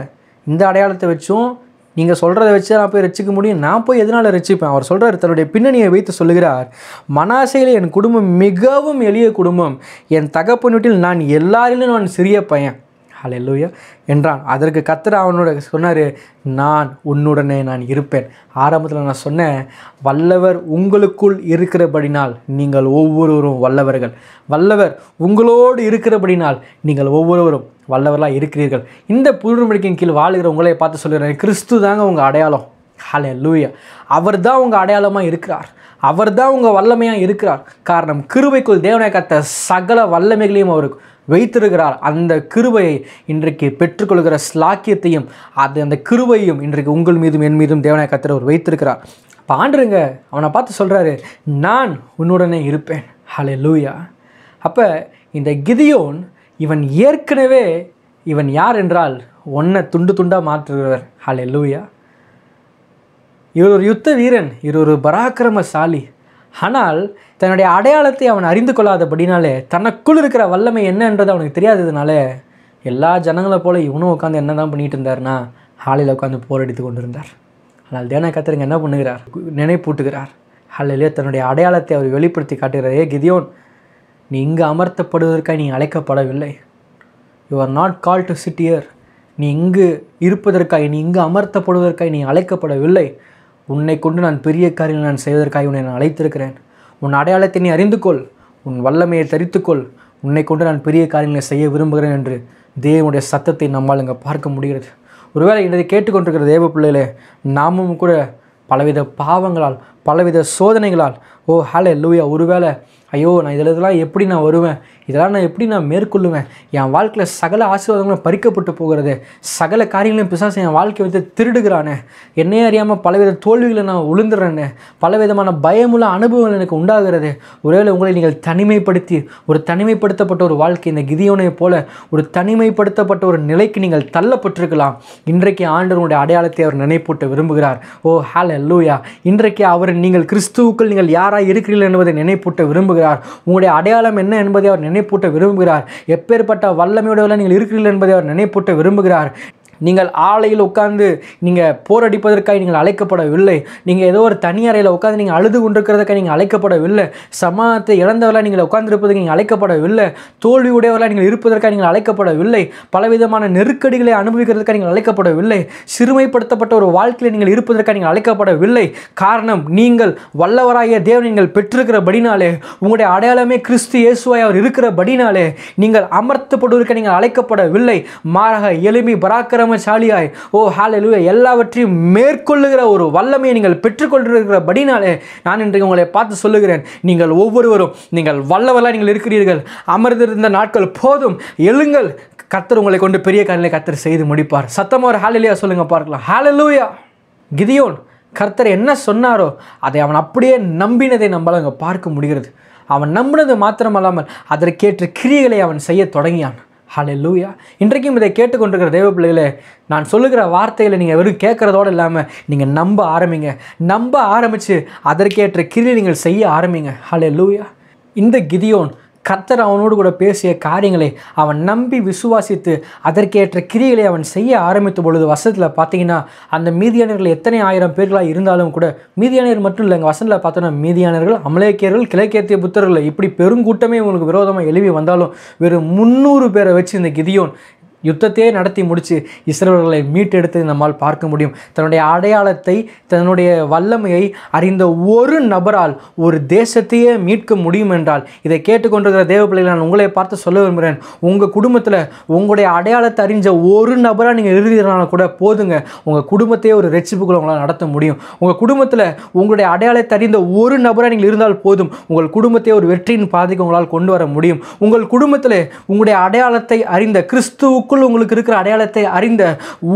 இந்த அடையாளத்தை வச்சும் நீங்கள் சொல்கிறத வச்சு நான் போய் ரட்சிக்க முடியும், நான் போய் எதனால் ரட்சிப்பேன்? அவர் சொல்கிறார், தன்னுடைய பின்னணியை வைத்து சொல்லுகிறார், மனாசேயில் என் குடும்பம் மிகவும் எளிய குடும்பம், என் தகப்பன் வீட்டில் நான் எல்லாரிலும் நான் சிறிய பையன். ஹல்லேலூயா என்றான். அதற்கு கர்த்தர் அவனோட சொன்னார், நான் உன்னுடனே நான் இருப்பேன். ஆரம்பத்தில் நான் சொன்னேன், வல்லவர் உங்களுக்குள் இருக்கிறபடினால் நீங்கள் ஒவ்வொருவரும் வல்லவர்கள். வல்லவர் உங்களோடு இருக்கிறபடினால் நீங்கள் ஒவ்வொருவரும் வல்லவர்களாக இருக்கிறீர்கள். இந்த புதுமையின் கீழ் வாழுகிற உங்களை பார்த்து சொல்கிறேன், கிறிஸ்து தாங்க உங்கள் அடையாளம். ஹல்லேலூயா. அவர் தான் உங்கள் அடையாளமாக இருக்கிறார். அவர் தான் உங்கள் வல்லமையாக இருக்கிறார். காரணம், கிருபைக்குள் தேவனாய கர்த்தர் சகல வல்லமைகளையும் அவருக்கு வைத்திருக்கிறார். அந்த கிருபையை இன்றைக்கு பெற்றுக்கொள்கிற ஸ்லாக்கியத்தையும் அந்த கிருபையும் இன்றைக்கு உங்கள் மீதும் என் மீதும் தேவனாய கர்த்தர் அவர் வைத்திருக்கிறார். இப்போ ஆண்டருங்க அவனை பார்த்து சொல்கிறாரு, நான் உன்னுடனே இருப்பேன். ஹல்லேலூயா. அப்போ இந்த கிதியோன் இவன் ஏற்கனவே இவன் யார் என்றால் ஒன்றை துண்டு துண்டாக மாற்றுகிறவர். ஹல்லேலூயா. இவர் ஒரு யுத்த வீரன், இவர் ஒரு பராக்கிரமசாலி. ஆனால் தன்னுடைய அடையாளத்தை அவன் அறிந்து கொள்ளாதபடினாலே, தனக்குள் இருக்கிற வல்லமை என்னன்றது அவனுக்கு தெரியாததுனால எல்லா ஜனங்களை போல இவனும் உட்காந்து என்ன தான் பண்ணிட்டு இருந்தார்னா ஹாலில் உட்காந்து போரடித்து கொண்டு இருந்தார். ஆனால் தேவனாய கர்த்தர் என்ன பண்ணுகிறார்? நினைப்பூட்டுகிறார். ஹல்லேலூயா. தன்னுடைய அடையாளத்தை அவர் வெளிப்படுத்தி காட்டுகிறார். ஏ கிதியோன், நீ இங்கு அமர்த்தப்படுவதற்காக நீ அழைக்கப்படவில்லை. You are not call to sit here. நீ இங்கு இருப்பதற்காக, நீ இங்கு அமர்த்தப்படுவதற்காக நீ அழைக்கப்படவில்லை. உன்னை கொண்டு நான் பெரிய காரியங்களை நான் செய்வதற்காக உன்னை நான் அழைத்திருக்கிறேன். உன் அடையாளத்தை நீ அறிந்து கொள், உன் வல்லமையை தரித்துக்கொள், உன்னை கொண்டு நான் பெரிய காரியங்களை செய்ய விரும்புகிறேன் என்று தேவனுடைய சத்தத்தை நம்மால் இங்கே பார்க்க முடிகிறது. ஒருவேளை இதை கேட்டுக்கொண்டிருக்கிற தேவ பிள்ளைகளே, நாமும் கூட பலவித பாவங்களால் பலவித சோதனைகளால் ஹல்லேலூயா ஒருவேளை ஐயோ நான் இதெல்லாம் எப்படி நான் வருவேன், இதெல்லாம் நான் எப்படி நான் மேற்கொள்ளுவேன், என் வாழ்க்கையில் சகல ஆசீர்வாதங்களும் பறிக்கப்பட்டு போகிறது, சகல காரியங்களையும் பிசாசு என் வாழ்க்கையை வந்து திருடுகிறானே, என்னையே அறியாமல் பலவித தோல்விகளை நான் உளுந்துடுறேன்னு, பலவிதமான பயமுள்ள அனுபவங்கள் எனக்கு உண்டாகிறது. ஒருவேளை உங்களை நீங்கள் தனிமைப்படுத்தி ஒரு தனிமைப்படுத்தப்பட்ட ஒரு வாழ்க்கை, இந்த கிதியோனை போல ஒரு தனிமைப்படுத்தப்பட்ட ஒரு நிலைக்கு நீங்கள் தள்ளப்பட்டிருக்கலாம். இன்றைக்கு ஆண்டவருடைய அடையாளத்தை அவர் நினைப்பூட்ட விரும்புகிறார். ஹல்லேலூயா. இன்றைக்கு அவர் நீங்கள் கிறிஸ்துவுக்குள் நீங்கள் யாராய் இருக்கிறீர்கள் என்பதை நினைப்பூட்ட விரும்புகிறார். உங்களுடைய அடையாளம் என்ன என்பதை அவர் நினைப்பூட்ட விரும்புகிறார். எப்பேற்பட்ட வல்லமையுடையவர்களாக நீங்கள் இருக்கிறீர்கள் என்பதை அவர் நினைப்பூட்ட விரும்புகிறார். நீங்கள் ஆலையில் உட்கார்ந்து நீங்கள் போரடிப்பதற்காக நீங்கள் அழைக்கப்படவில்லை. நீங்கள் ஏதோ ஒரு தனி அறையில் உட்காந்து நீங்கள் அழுது கொண்டிருக்கிறதுக்காக நீங்கள் அழைக்கப்படவில்லை. சமாதானத்தை இழந்தவர்களாக நீங்கள் உட்கார்ந்திருப்பதற்கு நீங்கள் அழைக்கப்படவில்லை. தோல்வி உடையவர்களாக நீங்கள் இருப்பதற்காக நீங்கள் அழைக்கப்படவில்லை. பலவிதமான நெருக்கடிகளை அனுபவிக்கிறதுக்காக நீங்கள் அழைக்கப்படவில்லை. சிறுமைப்படுத்தப்பட்ட ஒரு வாழ்க்கையில் நீங்கள் இருப்பதற்காக நீங்கள் அழைக்கப்படவில்லை. காரணம், நீங்கள் வல்லவராகிய தேவனை நீங்கள் பெற்றிருக்கிறபடினாலே, உங்களுடைய அடையாளமே கிறிஸ்து இயேசுவாய் அவர் இருக்கிறபடினாலே நீங்கள் அமர்த்தப்படுவதற்கு நீங்கள் அழைக்கப்படவில்லை. மாறாக எளிமை பராக்கிரம சாலியாய் ஹல்லேலூயா எல்லாவற்றையும் மேற்கொள்ளுகிற ஒரு வல்லமையை நீங்கள் பெற்றுக்கொண்டிருக்கிறபடினாலே நான் இன்றைக்கு உங்களை பார்த்து சொல்லுகிறேன், நீங்கள் ஒவ்வொருவரும் நீங்கள் வல்லவர்களாக நீங்கள் இருக்கிறீர்கள். அமர்ந்திருந்த நாட்கள் போதும், எழுங்கள். கர்த்தர் உங்களை கொண்டு பெரிய காரியங்களை கர்த்தர் செய்து முடிப்பார். சத்தமா ஒரு ஹல்லேலூயா சொல்லுங்க பார்க்கலாம். ஹல்லேலூயா. கிதியோன் கர்த்தர் என்ன சொன்னாரோ அதை அவன் அப்படியே நம்பினதை நம்மளால் அங்கே பார்க்க முடிகிறது. அவன் நம்பினது மாத்திரமல்லாமல் அதற்கேற்ற கிரியைகளை அவன் செய்ய தொடங்கினான். ஹல்லேலூயா. இன்றைக்கும் இதை கேட்டுக்கொண்டிருக்கிற தேவ பிள்ளைகளே, நான் சொல்லுகிற வார்த்தைகளை நீங்கள் வெறும் கேட்குறதோடு இல்லாமல் நீங்கள் நம்ப ஆரம்பிங்க. நம்ப ஆரம்பித்து அதற்கேற்ற கிரியை நீங்கள் செய்ய ஆரம்பிங்க. ஹல்லேலூயா. இந்த கிதியோன் கர்த்தர் அவனோடு கூட பேசிய காரியங்களை அவன் நம்பி விசுவாசித்து அதற்கேற்ற கிரியைகளை அவன் செய்ய ஆரம்பித்த பொழுது வசனத்தில் பார்த்தீங்கன்னா, அந்த மீதியானர்கள் எத்தனை ஆயிரம் பேர்களாக இருந்தாலும் கூட, மீதியானர்கள் மட்டும் இல்லை, எங்கள் வசனத்தில் பார்த்தோன்னா மீதியானர்கள், அமலேக்கியர்கள், கிழக்கேத்திய புத்தர்கள், இப்படி பெருங்கூட்டமே உங்களுக்கு விரோதமாக எழுப்பி வந்தாலும் வெறும் 300 பேரை வச்சு இந்த கிதியோன் யுத்தத்தையே நடத்தி முடித்து இஸ்ரவேலர்களை மீட்டெடுத்து நம்மால் பார்க்க முடியும். தன்னுடைய அடையாளத்தை, தன்னுடைய வல்லமையை அறிந்த ஒரு நபரால் ஒரு தேசத்தையே மீட்க முடியும் என்றால், இதை கேட்டுக்கொண்டிருக்கிற தேவ பிள்ளைகளை நான் உங்களை பார்த்து சொல்ல விரும்புகிறேன். உங்கள் குடும்பத்தில் உங்களுடைய அடையாளத்தை அறிஞ்ச ஒரு நபராக நீங்கள் எழுதினாலும் கூட போதுங்க, உங்கள் குடும்பத்தையே ஒரு ரட்சிப்புக்குள்ள உங்களால் நடத்த முடியும். உங்கள் குடும்பத்தில் உங்களுடைய அடையாளத்தை அறிந்த ஒரு நபராக நீங்கள் இருந்தால் போதும், உங்கள் குடும்பத்தையே ஒரு வெற்றியின் பாதைக்கு உங்களால் கொண்டு வர முடியும். உங்கள் குடும்பத்தில் உங்களுடைய அடையாளத்தை அறிந்த கிறிஸ்துவுக்கு உங்களுக்கு இருக்கிற அடையாளத்தை அறிந்த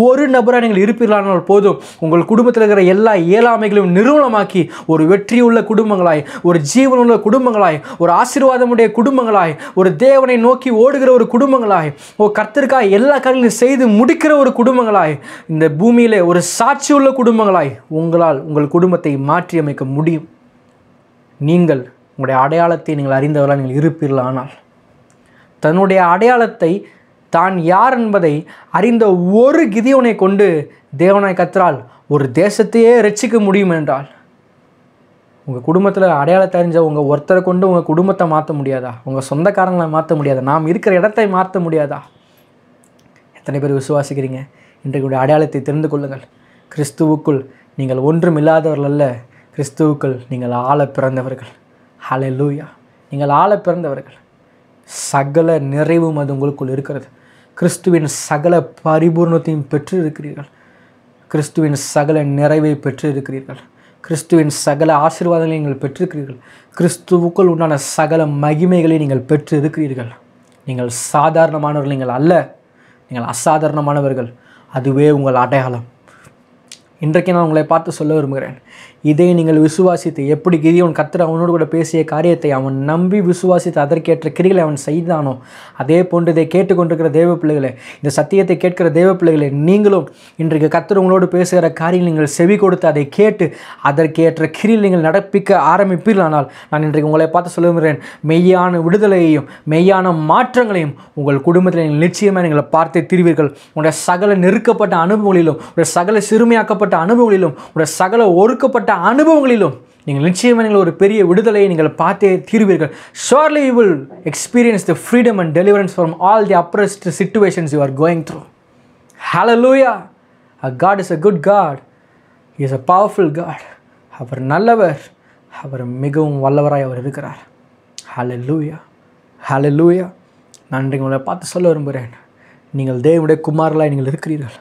ஒரு நபராக நீங்கள் இருப்பீர்களானால் போதும், உங்கள் குடும்பத்தில் இருக்கிற எல்லா இயலாமைகளையும் நிர்மூலமாக்கி ஒரு வெற்றியுள்ள குடும்பங்களாய், ஒரு ஜீவனுள்ள குடும்பங்களாய், ஒரு ஆசீர்வாதமுடைய குடும்பங்களாய், ஒரு தேவனை நோக்கி ஓடுகிற ஒரு குடும்பங்களாய், கர்த்தருக்காய் எல்லா காரியங்களையும் செய்து முடிக்கிற ஒரு குடும்பங்களாய், இந்த பூமியிலே ஒரு சாட்சியுள்ள குடும்பங்களாய் உங்களால் உங்கள் குடும்பத்தை மாற்றி அமைக்க முடியும். நீங்கள் உங்களுடைய அடையாளத்தை நீங்கள் அறிந்தவர்களாக நீங்கள் இருப்பீர்களானால், தன்னுடைய அடையாளத்தை தான் யார் என்பதை அறிந்த ஒரு கிதியோனை கொண்டு தேவனாய் கர்த்தரால் ஒரு தேசத்தையே ரட்சிக்க முடியும் என்றால், உங்கள் குடும்பத்தில் அடையாளத்தை அறிஞ்ச உங்கள் ஒருத்தரை கொண்டு உங்கள் குடும்பத்தை மாற்ற முடியாதா? உங்கள் சொந்தக்காரங்களை மாற்ற முடியாதா? நாம் இருக்கிற இடத்தை மாற்ற முடியாதா? எத்தனை பேர் விசுவாசிக்கிறீங்க? இன்றைக்கு அடையாளத்தை தெரிந்து கொள்ளுங்கள். கிறிஸ்துவுக்குள் நீங்கள் ஒன்றும் இல்லாதவர்கள் அல்ல, கிறிஸ்துவுக்குள் நீங்கள் ஆள பிறந்தவர்கள். ஹல்லேலூயா. நீங்கள் ஆள பிறந்தவர்கள். சகல நிறைவும் அது உங்களுக்குள் இருக்கிறது. கிறிஸ்துவின் சகல பரிபூர்ணத்தையும் பெற்று இருக்கிறீர்கள். கிறிஸ்துவின் சகல நிறைவை பெற்று இருக்கிறீர்கள். கிறிஸ்துவின் சகல ஆசீர்வாதங்களை நீங்கள் பெற்றிருக்கிறீர்கள். கிறிஸ்துவுக்குள் உண்டான சகல மகிமைகளை நீங்கள் பெற்று இருக்கிறீர்கள். நீங்கள் சாதாரணமானவர்கள் நீங்கள் அல்ல, நீங்கள் அசாதாரணமானவர்கள். அதுவே உங்கள் அடையாளம். இன்றைக்கு நான் உங்களை பார்த்து சொல்ல விரும்புகிறேன், இதை நீங்கள் விசுவாசித்து, எப்படி கிதியோன் கர்த்தர் அவனோடு கூட பேசிய காரியத்தை அவன் நம்பி விசுவாசித்து அதற்கேற்ற கிரிகளை அவன் செய்தானோ, அதே போன்று இதை கேட்டுக்கொண்டிருக்கிற தேவ பிள்ளைகளை, இந்த சத்தியத்தை கேட்கிற தேவ பிள்ளைகளை, நீங்களும் இன்றைக்கு கர்த்தர் உங்களோடு பேசுகிற காரியங்கள் நீங்கள் செவி கொடுத்து அதை கேட்டு அதற்கேற்ற கிரியில் நீங்கள் நடப்பிக்க ஆரம்பிப்பீர்களானால், நான் இன்றைக்கு உங்களை பார்த்து சொல்ல விரும்புகிறேன், மெய்யான விடுதலையையும் மெய்யான மாற்றங்களையும் உங்கள் குடும்பத்தில் நீங்கள் நிச்சயமாக நீங்கள் பார்த்தே தீர்வீர்கள். உங்களுடைய சகல நெருக்கப்பட்ட அனுபவங்களிலும், உங்களுடைய சகல சிறுமையாக்கப்பட்ட அனுபவங்களிலும், உங்களுடைய சகல ஒடுக்கப்பட்ட அனுபவங்களிலும் நீங்கள் நிச்சயமாக நீங்கள் ஒரு பெரிய விடுதலையை நீங்கள் பார்த்தே தீர்வீர்கள். Surely you will experience the freedom and deliverance from all the oppressed situations you are going through. Hallelujah. God is a good God. Is a powerful God. அவர் நல்லவர், அவர் மிகவும் வல்லவராய் அவர் இருக்கிறார். ஹல்லேலூயா, ஹல்லேலூயா. நான் இன்றைக்கு உங்களை பார்த்து சொல்ல விரும்புகிறேன், நீங்கள் தேவனுடைய குமாரலாய் நீங்கள் இருக்கிறீர்கள்.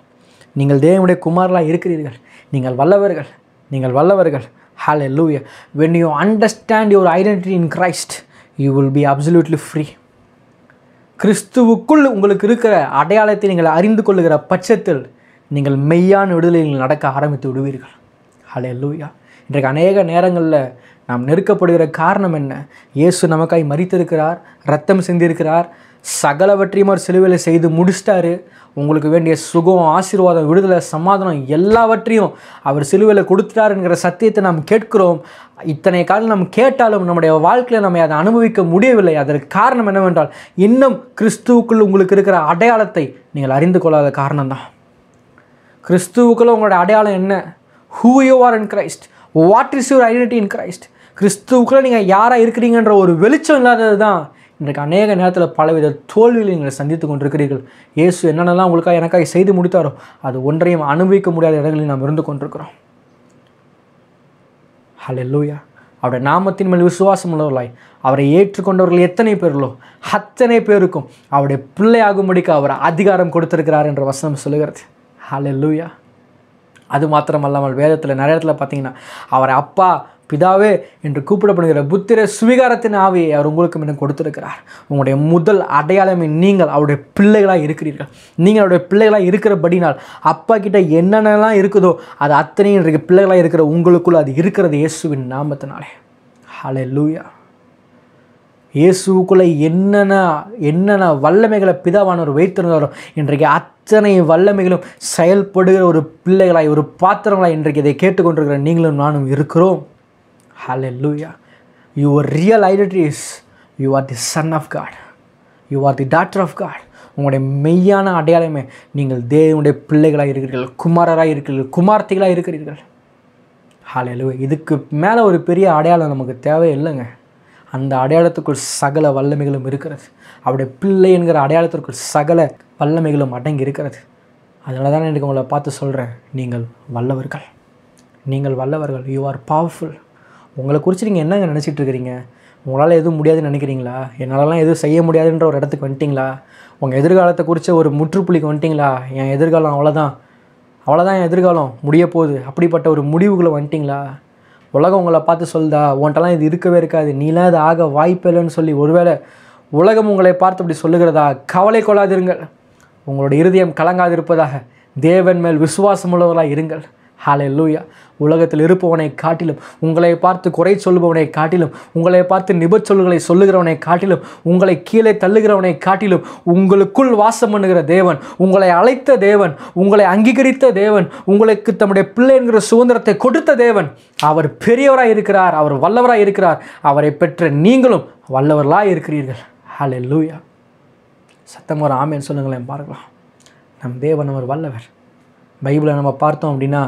நீங்கள் தேவனுடைய குமாரலாய் இருக்கிறீர்கள். நீங்கள் வல்லவர்கள், நீங்கள் வல்லவர்கள். ஹல்லேலூயா. when you understand your identity in Christ, you will be absolutely free. கிறிஸ்துவுக்குள் உங்களுக்கு இருக்கிற அடையாளத்தை நீங்கள் அறிந்து கொள்ளுகிற பட்சத்தில் நீங்கள் மெய்யான விடுதலையில் நடக்க ஆரம்பித்து விடுவீர்கள். ஹல்லேலூயா. இன்றைக்கு அநேக நேரங்களில் நாம் நெருக்கப்படுகிற காரணம் என்ன? இயேசு நமக்காய் மரித்திருக்கிறார், ரத்தம் சிந்திருக்கிறார், சகலவற்றையும் அவர் சிலுவையில் செய்து முடிச்சிட்டாரு. உங்களுக்கு வேண்டிய சுகம், ஆசீர்வாதம், விடுதலை, சமாதானம் எல்லாவற்றையும் அவர் சிலுவையில் கொடுத்துட்டார் என்கிற சத்தியத்தை நாம் கேட்கிறோம். இத்தனை காலம் நாம் கேட்டாலும் நம்முடைய வாழ்க்கையில் நம்ம அதை அனுபவிக்க முடியவில்லை. அதற்கு காரணம் என்னவென்றால், இன்னும் கிறிஸ்துவுக்குள் உங்களுக்கு இருக்கிற அடையாளத்தை நீங்கள் அறிந்து கொள்ளாத காரணம்தான். கிறிஸ்துவுக்குள்ள உங்களோட அடையாளம் என்ன? who you are in Christ, what is your identity in Christ. கிறிஸ்துவுக்குள்ள நீங்கள் யாராக இருக்கிறீங்கன்ற ஒரு வெளிச்சம் இல்லாதது தான் இன்றைக்கு அநேக நேரத்தில் பலவித தோல்விகளை நீங்கள் சந்தித்து கொண்டிருக்கிறீர்கள். இயேசு என்னென்னலாம் உங்களுக்காக எனக்காக செய்து முடித்தாரோ அது ஒன்றையும் அனுபவிக்க முடியாத இடங்களில் நாம் இருந்து கொண்டிருக்கிறோம். ஹல்லேலூயா. அவருடைய நாமத்தின் மேல் விசுவாசம் உள்ளவர்களாய் அவரை ஏற்றுக்கொண்டவர்கள் எத்தனை பேர்களோ அத்தனை பேருக்கும் அவருடைய பிள்ளையாகும்படிக்கு அவர் அதிகாரம் கொடுத்திருக்கிறார் என்ற வசனம் சொல்லுகிறது. ஹல்லேலூயா. அது மாத்திரமல்லாமல் வேதத்தில் நிறைய இடத்துல பார்த்தீங்கன்னா அவரை அப்பா, பிதாவே என்று கூப்பிடப்படுகிற புத்திர சுவிகாரத்தின் ஆவியை அவர் உங்களுக்கு முன்ன கொடுத்திருக்கிறார். உங்களுடைய முதல் அடையாளமே நீங்கள் அவருடைய பிள்ளைகளாக இருக்கிறீர்கள். நீங்கள் அவருடைய பிள்ளைகளாக இருக்கிறபடினால் அப்பா கிட்ட என்னென்னலாம் இருக்குதோ அது அத்தனையும் இன்றைக்கு பிள்ளைகளாக இருக்கிற உங்களுக்குள்ள அது இருக்கிறது இயேசுவின் நாமத்தினாலே. ஹல்லேலூயா. இயேசுக்குள்ளே என்னென்ன வல்லமைகளை பிதாவானவர் வைத்திருந்தாரோ இன்றைக்கு அத்தனை வல்லமைகளும் செயல்படுகிற ஒரு பிள்ளைகளாய், ஒரு பாத்திரங்களாய் இன்றைக்கு இதை கேட்டுக்கொண்டிருக்கிற நீங்களும் நானும் இருக்கிறோம். Hallelujah. Your real identity is you are the son of God. You are the daughter of God. உங்களுடைய மெய்யான அடையாளமே நீங்கள் தேவனுடைய பிள்ளைகளாக இருக்கிறீர்கள், குமாரராக இருக்கிறீர்கள், குமார்த்திகளாக இருக்கிறீர்கள். ஹல்லேலூயா. இதுக்கு மேலே ஒரு பெரிய அடையாளம் நமக்கு தேவையில்லைங்க. அந்த அடையாளத்துக்குள் சகல வல்லமைகளும் இருக்கிறது. அவருடைய பிள்ளை என்கிற அடையாளத்திற்குள் சகல வல்லமைகளும் அடங்கி இருக்கிறது. அதனால தான் எனக்கு உங்களை பார்த்து சொல்கிறேன், நீங்கள் வல்லவர்கள், நீங்கள் வல்லவர்கள். You are powerful. உங்களை குறித்து நீங்கள் என்னங்க நினச்சிட்டு இருக்கிறீங்க? உங்களால் எதுவும் முடியாதுன்னு நினைக்கிறீங்களா? என்னாலலாம் எதுவும் செய்ய முடியாதுன்ற ஒரு இடத்துக்கு வந்துட்டிங்களா? உங்கள் எதிர்காலத்தை குறித்த ஒரு முற்றுப்புள்ளிக்கு வந்துட்டிங்களா? என் எதிர்காலம் அவ்வளோதான் என் எதிர்காலம் முடிய போகுது, அப்படிப்பட்ட ஒரு முடிவுகளை வந்துட்டிங்களா? உலகம் உங்களை பார்த்து சொல்லுதா, உன்ட்டெல்லாம் இது இருக்கவே இருக்காது, நீலாம் இது ஆக வாய்ப்பு இல்லைன்னு சொல்லி ஒருவேளை உலகம் உங்களை பார்த்து அப்படி சொல்லுகிறதா? கவலை கொள்ளாதிருங்கள். உங்களுடைய இருதயம் கலங்காதிருப்பதாக தேவன் மேல் விசுவாசம் உள்ளவர்களாக இருங்கள். ஹல்லேலூயா. உலகத்தில் இருப்பவனை காட்டிலும், உங்களை பார்த்து குறை சொல்லுபவனை காட்டிலும், உங்களை பார்த்து நிபச்சொல்களை சொல்லுகிறவனை காட்டிலும், உங்களை கீழே தள்ளுகிறவனை காட்டிலும் உங்களுக்குள் வாசம் பண்ணுகிற தேவன், உங்களை அழைத்த தேவன், உங்களை அங்கீகரித்த தேவன், உங்களுக்கு தம்முடைய பிள்ளை என்கிற சுதந்திரத்தை கொடுத்த தேவன், அவர் பெரியவராக இருக்கிறார், அவர் வல்லவராக இருக்கிறார். அவரை பெற்ற நீங்களும் வல்லவர்களாக இருக்கிறீர்கள். ஹல்லேலூயா. சத்தம் ஒரு ஆமேன் சொல்லுங்களேன் பார்க்கலாம். நம் தேவன் அவர் வல்லவர். பைபிளை நம்ம பார்த்தோம் அப்படின்னா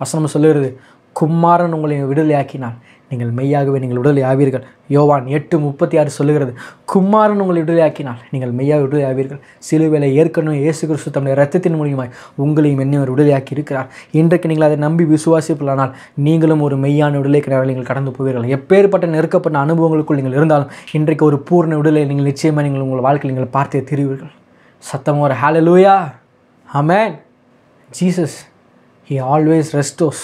வசனம் சொல்லுகிறது, குமாரன் உங்களை விடுதலையாக்கினால் நீங்கள் மெய்யாகவே நீங்கள் விடுதலை ஆவீர்கள். யோவான் 8:36 சொல்லுகிறது, குமாரன் உங்களை விடுதலையாக்கினால் நீங்கள் மெய்யாக விடுதலை ஆவீர்கள். சிலுவையில் ஏற்கனவே இயேசு கிறிஸ்து தம்முடைய ரத்தத்தின் மூலியமாய் உங்களையும் என்னையும் அவர் விடுதலையாக்கி இருக்கிறார். இன்றைக்கு நீங்கள் அதை நம்பி விசுவாசிப்பீர்களானால் நீங்களும் ஒரு மெய்யான விடுதலைக்கு நீங்கள் கடந்து போவீர்கள். எப்பேற்பட்ட நெருக்கப்பட்ட அனுபவங்களுக்குள் நீங்கள் இருந்தாலும் இன்றைக்கு ஒரு பூர்ண விடுதலை நீங்கள் நிச்சயமாக நீங்கள் உங்கள் வாழ்க்கையில் நீங்கள் பார்த்தே தெரிவீர்கள். சத்தம் ஒரு ஹல்லேலூயா. ஆமென். Jesus, He always restores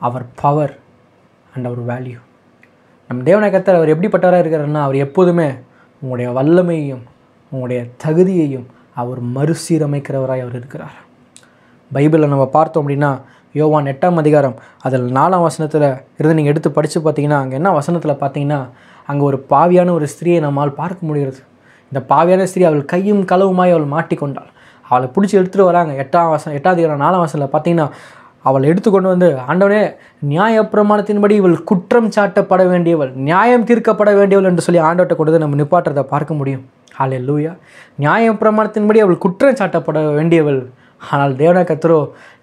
our power and our value. நம் தேவனை கர்த்தர் அவர் எப்படிப்பட்டவராக இருக்கிறார்னா, அவர் எப்போதுமே உங்களுடைய வல்லமையையும் உங்களுடைய தகுதியையும் அவர் மறுசீரமைக்கிறவராய் அவர் இருக்கிறார். பைபிளில் நம்ம பார்த்தோம் அப்படின்னா யோவான் 8ஆம் அதிகாரம் அதில் 4ஆம் வசனத்தில் இருந்து நீங்கள் எடுத்து படித்து பார்த்தீங்கன்னா அங்கே என்ன வசனத்தில் பார்த்தீங்கன்னா, அங்கே ஒரு பாவியான ஒரு ஸ்திரியை நம்மால் பார்க்க முடிகிறது. இந்த பாவியான ஸ்திரீ அவள் கையும் களவுமாய் அவள் மாட்டிக்கொண்டாள். அவளை பிடிச்சி எடுத்துகிட்டு வராங்க. 8ஆம் அதிகாரம் 4ஆம் வசனத்தில் பார்த்தீங்கன்னா அவளை எடுத்துக்கொண்டு வந்து, ஆண்டவனே நியாயப்பிரமாணத்தின்படி இவள் குற்றம் சாட்டப்பட வேண்டியவள், நியாயம் தீர்க்கப்பட வேண்டியவள் என்று சொல்லி ஆண்டவர்கிட்ட கொண்டு வந்து நம்ம நிப்பாட்டுறதை பார்க்க முடியும். ஹல்லேலூயா. நியாயப்பிரமாணத்தின்படி அவள் குற்றம் சாட்டப்பட வேண்டியவள். ஆனால் தேவனாகிய கர்த்தரோ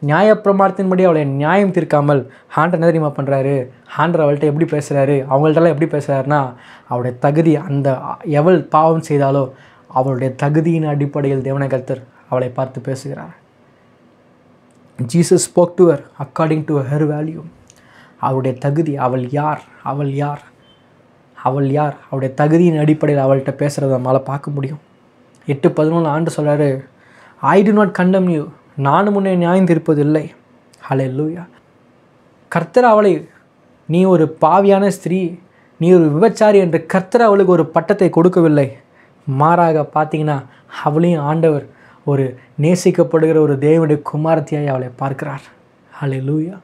நியாயப்பிரமாணத்தின்படி அவளை நியாயம் தீர்க்காமல் ஆண்டவர் என்ன தெரியுமா பண்ணுறாரு? ஆண்டவர் அவள்கிட்ட எப்படி பேசுகிறாரு, அவங்கள்ட்டெல்லாம் எப்படி பேசுகிறாருன்னா, அவளுடைய தகுதி, அந்த எவள் பாவம் செய்தாலோ அவளுடைய தகுதியின் அடிப்படையில் தேவனாகிய கர்த்தர் அவளை பார்த்து பேசுகிறார். Jesus spoke to her according to her value. அவருடைய தகுதி, அவள் யார், அவள் யார், அவள் யார், அவருடைய தகுதியின் அடிப்படையில் அவள்கிட்ட பேசுகிறத நம்மளால் பார்க்க முடியும். 8:11 ஆண்டு சொல்கிறாரு, ஐ டு நாட் கண்டம் யூ, நானும் முன்னே நியாயம் தீர்ப்பதில்லை. ஹல்லேலூயா. கர்த்தர் அவளை, நீ ஒரு பாவியான ஸ்திரீ, நீ ஒரு விபச்சாரி என்று கர்த்தர் அவளுக்கு ஒரு பட்டத்தை கொடுக்கவில்லை. மாறாக பார்த்தீங்கன்னா அவளையும் ஆண்டவர் ஒரு நேசிக்கப்படுகிற ஒரு தேவனுடைய குமாரத்தியாய் அவளை பார்க்கிறார். ஹல்லேலூயா.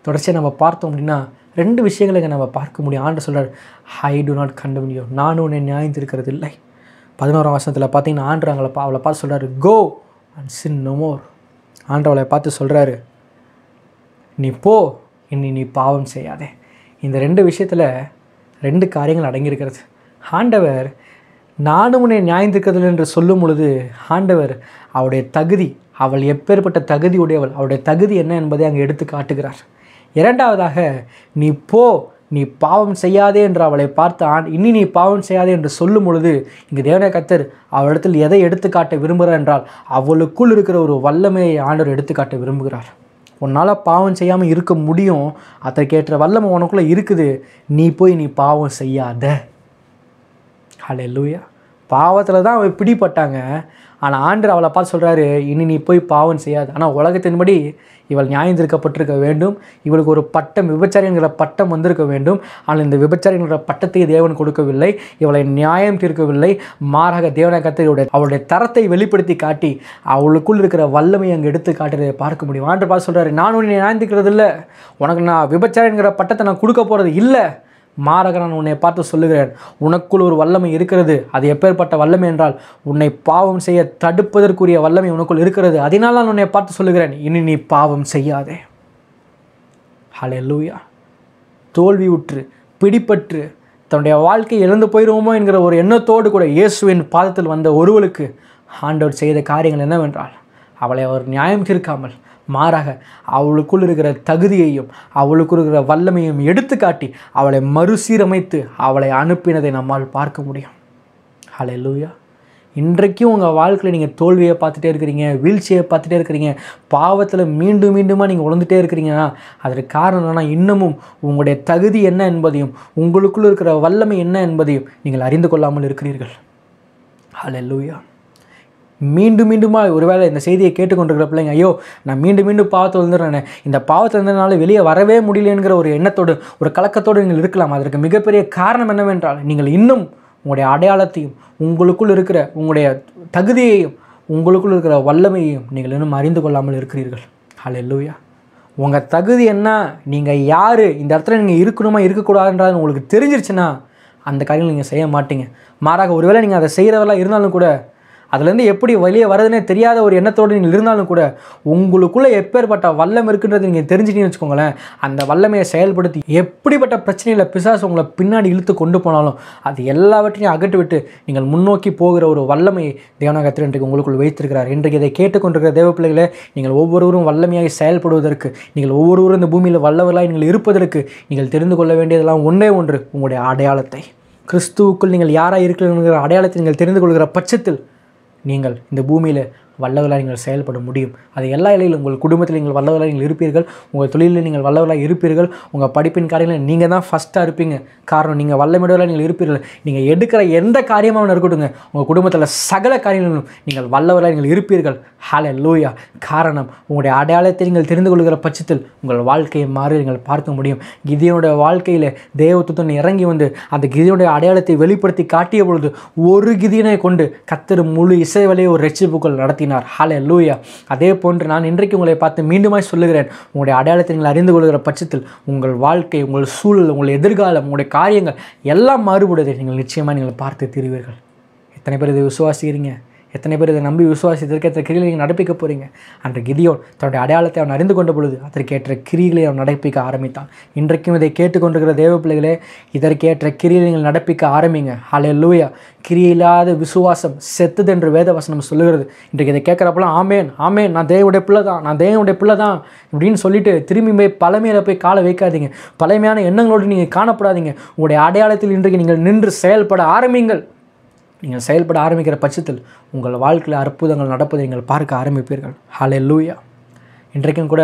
தொடர்ச்சியாக நம்ம பார்த்தோம் அப்படின்னா 2 விஷயங்களை நம்ம பார்க்க முடியும். ஆண்டு சொல்கிறார், ஐ டு நாட் கண்டம் யூ, நானும் உன்னை நியாயம் தீர்க்கிறது இல்லை. 11ஆம் வசனத்தில் பார்த்தீங்கன்னா ஆண்டு அவளை பார்த்து சொல்கிறாரு, go and sin no more. ஆண்டு அவளை பார்த்து சொல்கிறாரு, நீ போ, இனி நீ பாவம் செய்யாதே. இந்த 2 விஷயத்தில் 2 காரியங்கள் அடங்கியிருக்கிறது. ஆண்டவர் நானும் உன்னை நியாயம் தீர்க்கிறதில்லை என்று சொல்லும் பொழுது ஆண்டவர் அவருடைய தகுதி, அவள் எப்பேற்பட்ட தகுதி உடையவள், அவருடைய தகுதி என்ன என்பதை அங்கே எடுத்து காட்டுகிறார். 2வதாக, நீ போ, நீ பாவம் செய்யாதே என்று அவளை பார்த்து இனி நீ பாவம் செய்யாதே என்று சொல்லும் பொழுது இங்கே தேவனாகிய கர்த்தர் அவளிடத்தில் எதை எடுத்துக்காட்ட விரும்புகிறார் என்றால் அவளுக்குள் இருக்கிற ஒரு வல்லமையை ஆண்டவர் எடுத்துக்காட்ட விரும்புகிறார். உன்னால் பாவம் செய்யாமல் இருக்க முடியும், அதற்கேற்ற வல்லமை உனக்குள்ளே இருக்குது, நீ போய் நீ பாவம் செய்யாத. ஹல்லேலூயா. பாவத்தில் தான் அவள் பிடிப்பட்டாங்க. ஆனால் ஆண்டவர் அவளை பார்த்து சொல்கிறாரு, இனி நீ போய் பாவம் செய்யாது. ஆனால் உலகத்தின்படி இவள் நியாயம் தீர்க்கப்பட்டிருக்க வேண்டும், இவளுக்கு ஒரு பட்டம், விபச்சாரிங்கிற பட்டம் வந்திருக்க வேண்டும். ஆனால் இந்த விபச்சாரிங்கிற பட்டத்தை தேவன் கொடுக்கவில்லை, இவளை நியாயம் தீர்க்கவில்லை. மாறாக தேவனாகிய கர்த்தர் அவளுடைய தரத்தை வெளிப்படுத்தி காட்டி அவளுக்குள் இருக்கிற வல்லமை அங்கே எடுத்து காட்டுறதை பார்க்க முடியும். ஆண்டவர் பார்த்து சொல்கிறாரு, நான் உன்னை நியாயம் தீர்க்கிறது இல்லை, உனக்கு நான் விபச்சாரிங்கிற பட்டத்தை நான் கொடுக்க போகிறது இல்லை. மாறாக நான் உன்னை பார்த்து சொல்லுகிறேன், உனக்குள் ஒரு வல்லமை இருக்கிறது. அது எப்பேற்பட்ட வல்லமை என்றால் உன்னை பாவம் செய்ய தடுப்பதற்குரிய வல்லமை உனக்குள் இருக்கிறது. அதனால் நான் உன்னை பார்த்து சொல்லுகிறேன், இனி நீ பாவம் செய்யாதே. ஹல்லேலூயா. தோல்வியுற்று பிடிப்பற்று தன்னுடைய வாழ்க்கை இழந்து போயிடுவோமோ என்கிற ஒரு எண்ணத்தோடு கூட இயேசுவின் பாதத்தில் வந்த ஒருவளுக்கு ஆண்டவர் செய்த காரியங்கள் என்னவென்றால் அவளை அவர் நியாயம் தீர்க்காமல் மாறாக அவளுக்குள் இருக்கிற தகுதியையும் அவளுக்குள் இருக்கிற வல்லமையும் எடுத்து காட்டி அவளை மறுசீரமைத்து அவளை அனுப்பினதை நம்மால் பார்க்க முடியும். ஹல்லேலூயா. இன்றைக்கும் உங்கள் வாழ்க்கையில் நீங்கள் தோல்வியை பார்த்துட்டே இருக்கிறீங்க, வீழ்ச்சியை பார்த்துட்டே இருக்கிறீங்க, பாவத்தில் மீண்டும் மீண்டுமாக நீங்கள் உழந்துட்டே இருக்கிறீங்கன்னா அதற்கு காரணம் என்னன்னா, இன்னமும் உங்களுடைய தகுதி என்ன என்பதையும் உங்களுக்குள் இருக்கிற வல்லமை என்ன என்பதையும் நீங்கள் அறிந்து கொள்ளாமல் இருக்கிறீர்கள். ஹல்லேலூயா. மீண்டும் மீண்டுமாக ஒருவேளை இந்த செய்தியை கேட்டுக்கொண்டிருக்கிற பிள்ளைங்க, ஐயோ நான் மீண்டும் மீண்டும் பாவத்தை வந்துடுறேன், இந்த பாவத்தை இருந்ததுனால வெளியே வரவே முடியலங்கிற ஒரு எண்ணத்தோடு ஒரு கலக்கத்தோடு நீங்கள் இருக்கலாம். அதற்கு மிகப்பெரிய காரணம் என்னவென்றால் நீங்கள் இன்னும் உங்களுடைய அடையாளத்தையும் உங்களுக்குள் இருக்கிற உங்களுடைய தகுதியையும் உங்களுக்குள் இருக்கிற வல்லமையையும் நீங்கள் இன்னும் அறிந்து கொள்ளாமல் இருக்கிறீர்கள். ஹல்லேலூயா. உங்கள் தகுதி என்ன, நீங்கள் யார், இந்த இடத்துல நீங்கள் இருக்கணுமா இருக்கக்கூடாதுன்றது உங்களுக்கு தெரிஞ்சிருச்சுன்னா அந்த காரியங்கள் நீங்கள் செய்ய மாட்டீங்க. மாறாக ஒருவேளை நீங்கள் அதை செய்கிறவர்களாக இருந்தாலும் கூட அதுலேருந்து எப்படி வெளியே வரதுன்னே தெரியாத ஒரு எண்ணத்தோடு நீங்கள் இருந்தாலும் கூட உங்களுக்குள்ளே எப்பேற்பட்ட வல்லம் இருக்குன்றது நீங்கள் தெரிஞ்சிட்டீங்கன்னு வச்சுக்கோங்களேன், அந்த வல்லமையை செயல்படுத்தி எப்படிப்பட்ட பிரச்சனையில் பிசாசு உங்களை பின்னாடி இழுத்து கொண்டு போனாலும் அது எல்லாவற்றையும் அகற்றிவிட்டு நீங்கள் முன்னோக்கி போகிற ஒரு வல்லமையை தேவனாகிய கர்த்தர் இன்றைக்கு உங்களுக்குள் வைத்திருக்கிறார். இன்றைக்கு இதை கேட்டுக்கொண்டிருக்கிற தேவ பிள்ளைகளே, நீங்கள் ஒவ்வொருவரும் வல்லமையாக செயல்படுவதற்கு, நீங்கள் ஒவ்வொருவரும் இந்த பூமியில் வல்லவர்களாக நீங்கள் இருப்பதற்கு நீங்கள் தெரிந்து கொள்ள வேண்டியதெல்லாம் ஒன்றே ஒன்று, உங்களுடைய அடையாளத்தை. கிறிஸ்துவுக்குள் நீங்கள் யாராக இருக்கிறீங்கிற அடையாளத்தை நீங்கள் தெரிந்து கொள்கிற பட்சத்தில் நீங்கள் இந்த பூமியில் வல்லவர்களாக நீங்கள் செயல்பட முடியும். அது எல்லா இலையிலும் உங்கள் குடும்பத்தில் நீங்கள் வல்லவர்களாக நீங்கள் இருப்பீர்கள், உங்கள் தொழிலில் நீங்கள் வல்லவர்களாக இருப்பீர்கள், உங்கள் படிப்பின் காரியங்களில் நீங்கள் தான் ஃபஸ்ட்டாக இருப்பீங்க. காரணம் நீங்கள் வல்லமையுடையவர்களாக நீங்கள் இருப்பீர்கள். நீங்கள் எடுக்கிற எந்த காரியமாக இருக்கட்டுங்க, உங்கள் குடும்பத்தில் சகல காரியங்களிலும் நீங்கள் வல்லவர்களாக நீங்கள் இருப்பீர்கள். ஹல்லேலூயா. காரணம் உங்களுடைய அடையாளத்தை நீங்கள் தெரிந்து கொள்கிற பட்சத்தில் உங்கள் வாழ்க்கையை மாறி நீங்கள் பார்க்க முடியும். கிதியோனுடைய வாழ்க்கையில் தேவதூதன் இறங்கி வந்து அந்த கிதியோனுடைய அடையாளத்தை வெளிப்படுத்தி காட்டிய பொழுது ஒரு கிதியனை கொண்டு கர்த்தர் முழு இஸ்ரவேலை ஒரு ரட்சிப்புக்குள் நடத்தினார். ஹல்லேலூயா. அதே போன்று நான் இன்றைக்கு உங்களை பார்த்து மீண்டுமாய் சொல்லுகிறேன், உங்களுடைய அடையாளத்தை நீங்கள் அறிந்து கொள்கிற பட்சத்தில் உங்கள் வாழ்க்கை, உங்கள் சூழல், உங்கள் எதிர்காலம், உங்களுடைய காரியங்கள் எல்லாம் மாறுபடுவதை நீங்கள் நிச்சயமாக நீங்கள் பார்த்து தீருவீர்கள். எத்தனை பேர் இதை விசுவாசிக்கிறீங்க? எத்தனை பேர் இதை நம்பி விசுவாசித்திற்கு எத்தனை கிரிகளை நீங்கள் நடப்பிக்க போகிறீங்க? அன்று கிதியோன் தன்னுடைய அடையாளத்தை அவன் அறிந்து கொண்ட பொழுது அதற்கேற்ற கிரிகளை அவன் நடப்பிக்க ஆரம்பித்தான். இன்றைக்கும் இதை கேட்டுக்கொண்டிருக்கிற தேவ பிள்ளைகளே, இதற்கேற்ற கிரியை நீங்கள் நடப்பிக்க ஆரம்பிங்க. ஹல்லேலூயா. கிரியில்லாத விசுவாசம் செத்துது என்று வேதவசனம் சொல்லுகிறது. இன்றைக்கு இதை கேட்குறப்பெல்லாம் ஆமேன் ஆமேன், நான் தேவனுடைய பிள்ளை தான், நான் தேவனுடைய பிள்ளை தான் இப்படின்னு சொல்லிட்டு திரும்பி போய் பழமையில போய் காலை வைக்காதீங்க. பழமையான எண்ணங்களோடு நீங்கள் காணப்படாதீங்க. உங்களுடைய அடையாளத்தில் இன்றைக்கு நீங்கள் நின்று செயல்பட ஆரம்பிங்கள். நீங்கள் செயல்பட ஆரம்பிக்கிற பட்சத்தில் உங்கள் வாழ்க்கையில் அற்புதங்கள் நடப்பதை நீங்கள் பார்க்க ஆரம்பிப்பீர்கள். ஹல்லேலூயா. இன்றைக்கும் கூட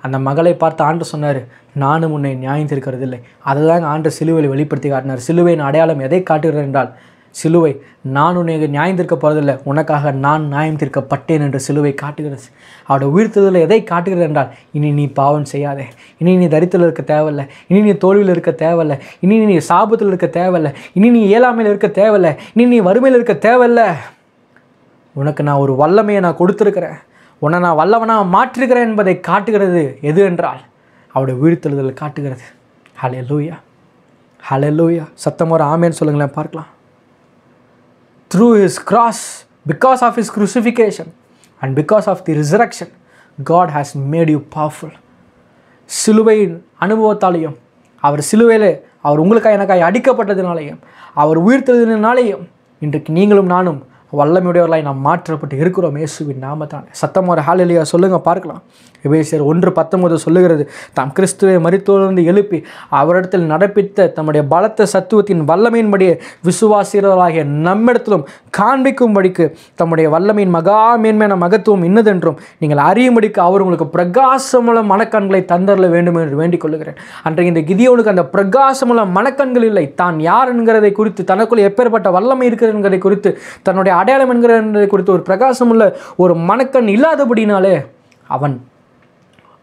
அந்த மகளை பார்த்து ஆண்டவர் சொன்னார், நானும் உன்னை நியாயம் தீர்க்கிறது இல்லை. அதை தாங்க ஆண்டவர் சிலுவையில் வெளிப்படுத்தி காட்டினார். சிலுவையின் அடையாளம் எதை காட்டுகிறது என்றால், சிலுவை நான் உன்னை நியாயம் தீர்க்க போகிறதில்லை, உனக்காக நான் நியாயம் தீர்க்கப்பட்டேன் என்று சிலுவை காட்டுகிறது. அவருடைய உயிர்த்தெழுதலில் எதை காட்டுகிறது என்றால், இனி நீ பாவம் செய்யாதே, இனி நீ தரித்திரத்தில் இருக்க தேவையில்லை, இனி நீ தோல்வியில் இருக்க தேவையில்லை, இனி நீ சாபத்தில் இருக்க தேவையில்லை, இனி நீ இயலாமையில் இருக்க தேவையில்லை, இனி நீ வறுமையில் இருக்க தேவையில்லை. உனக்கு நான் ஒரு வல்லமையை நான் கொடுத்துருக்கிறேன், உன்னை நான் வல்லவனாக மாற்றிருக்கிறேன் என்பதை காட்டுகிறது. எது என்றால் அவருடைய உயிர்த்தெழுதல் காட்டுகிறது. ஹல்லேலூயா, ஹல்லேலூயா. சத்தம் ஒரு ஆமென் சொல்லுங்களேன் பார்க்கலாம். Through his cross, because of his crucifixion and because of the resurrection, God has made you powerful. சிலுவையின் அனுபவத்தாலேயும் அவர் சிலுவையில் அவர் உங்களுக்காக எனக்காக அடிக்கப்பட்டதினாலேயும் அவர் உயிர்த்தெழுதினாலேயும் இன்றைக்கு நீங்களும் நானும் வல்லமையுடையவர்களாய் நாம் மாற்றப்பட்டு இருக்கிறோம் இயேசுவின் நாமத்தால். சத்தம் ஒரு ஹல்லேலூயா சொல்லுங்கள் பார்க்கலாம். எபேசியர் 1:19 சொல்லுகிறது, தாம் கிறிஸ்துவை மரித்தோரிலிருந்து எழுப்பி அவரிடத்தில் நடப்பித்த தம்முடைய பலத்த சத்துவத்தின் வல்லமையின்படியே விசுவாசியர்களாகிய நம்மிடத்திலும் காண்பிக்கும்படிக்கு தம்முடைய வல்லமையின் மகா மேன்மையான மகத்துவம் இன்னதென்றும் நீங்கள் அறியும்படிக்கு அவர் உங்களுக்கு பிரகாசமுள்ள மனக்கண்களை தந்தரல வேண்டும் என்று வேண்டிக் கொள்ளுகிறேன். அன்றைக்கு இந்த கிதியோனுக்கு அந்த பிரகாசமுள்ள மனக்கண்கள் இல்லை. தான் யார் என்கிறதை குறித்து, தனக்குள் எப்பேற்பட்ட வல்லமை இருக்கிறது என்கிறதை குறித்து, தன்னுடைய அடையாளம் என்கிறதை குறித்து ஒரு பிரகாசமுள்ள ஒரு மனக்கண் இல்லாதபடினாலே அவன்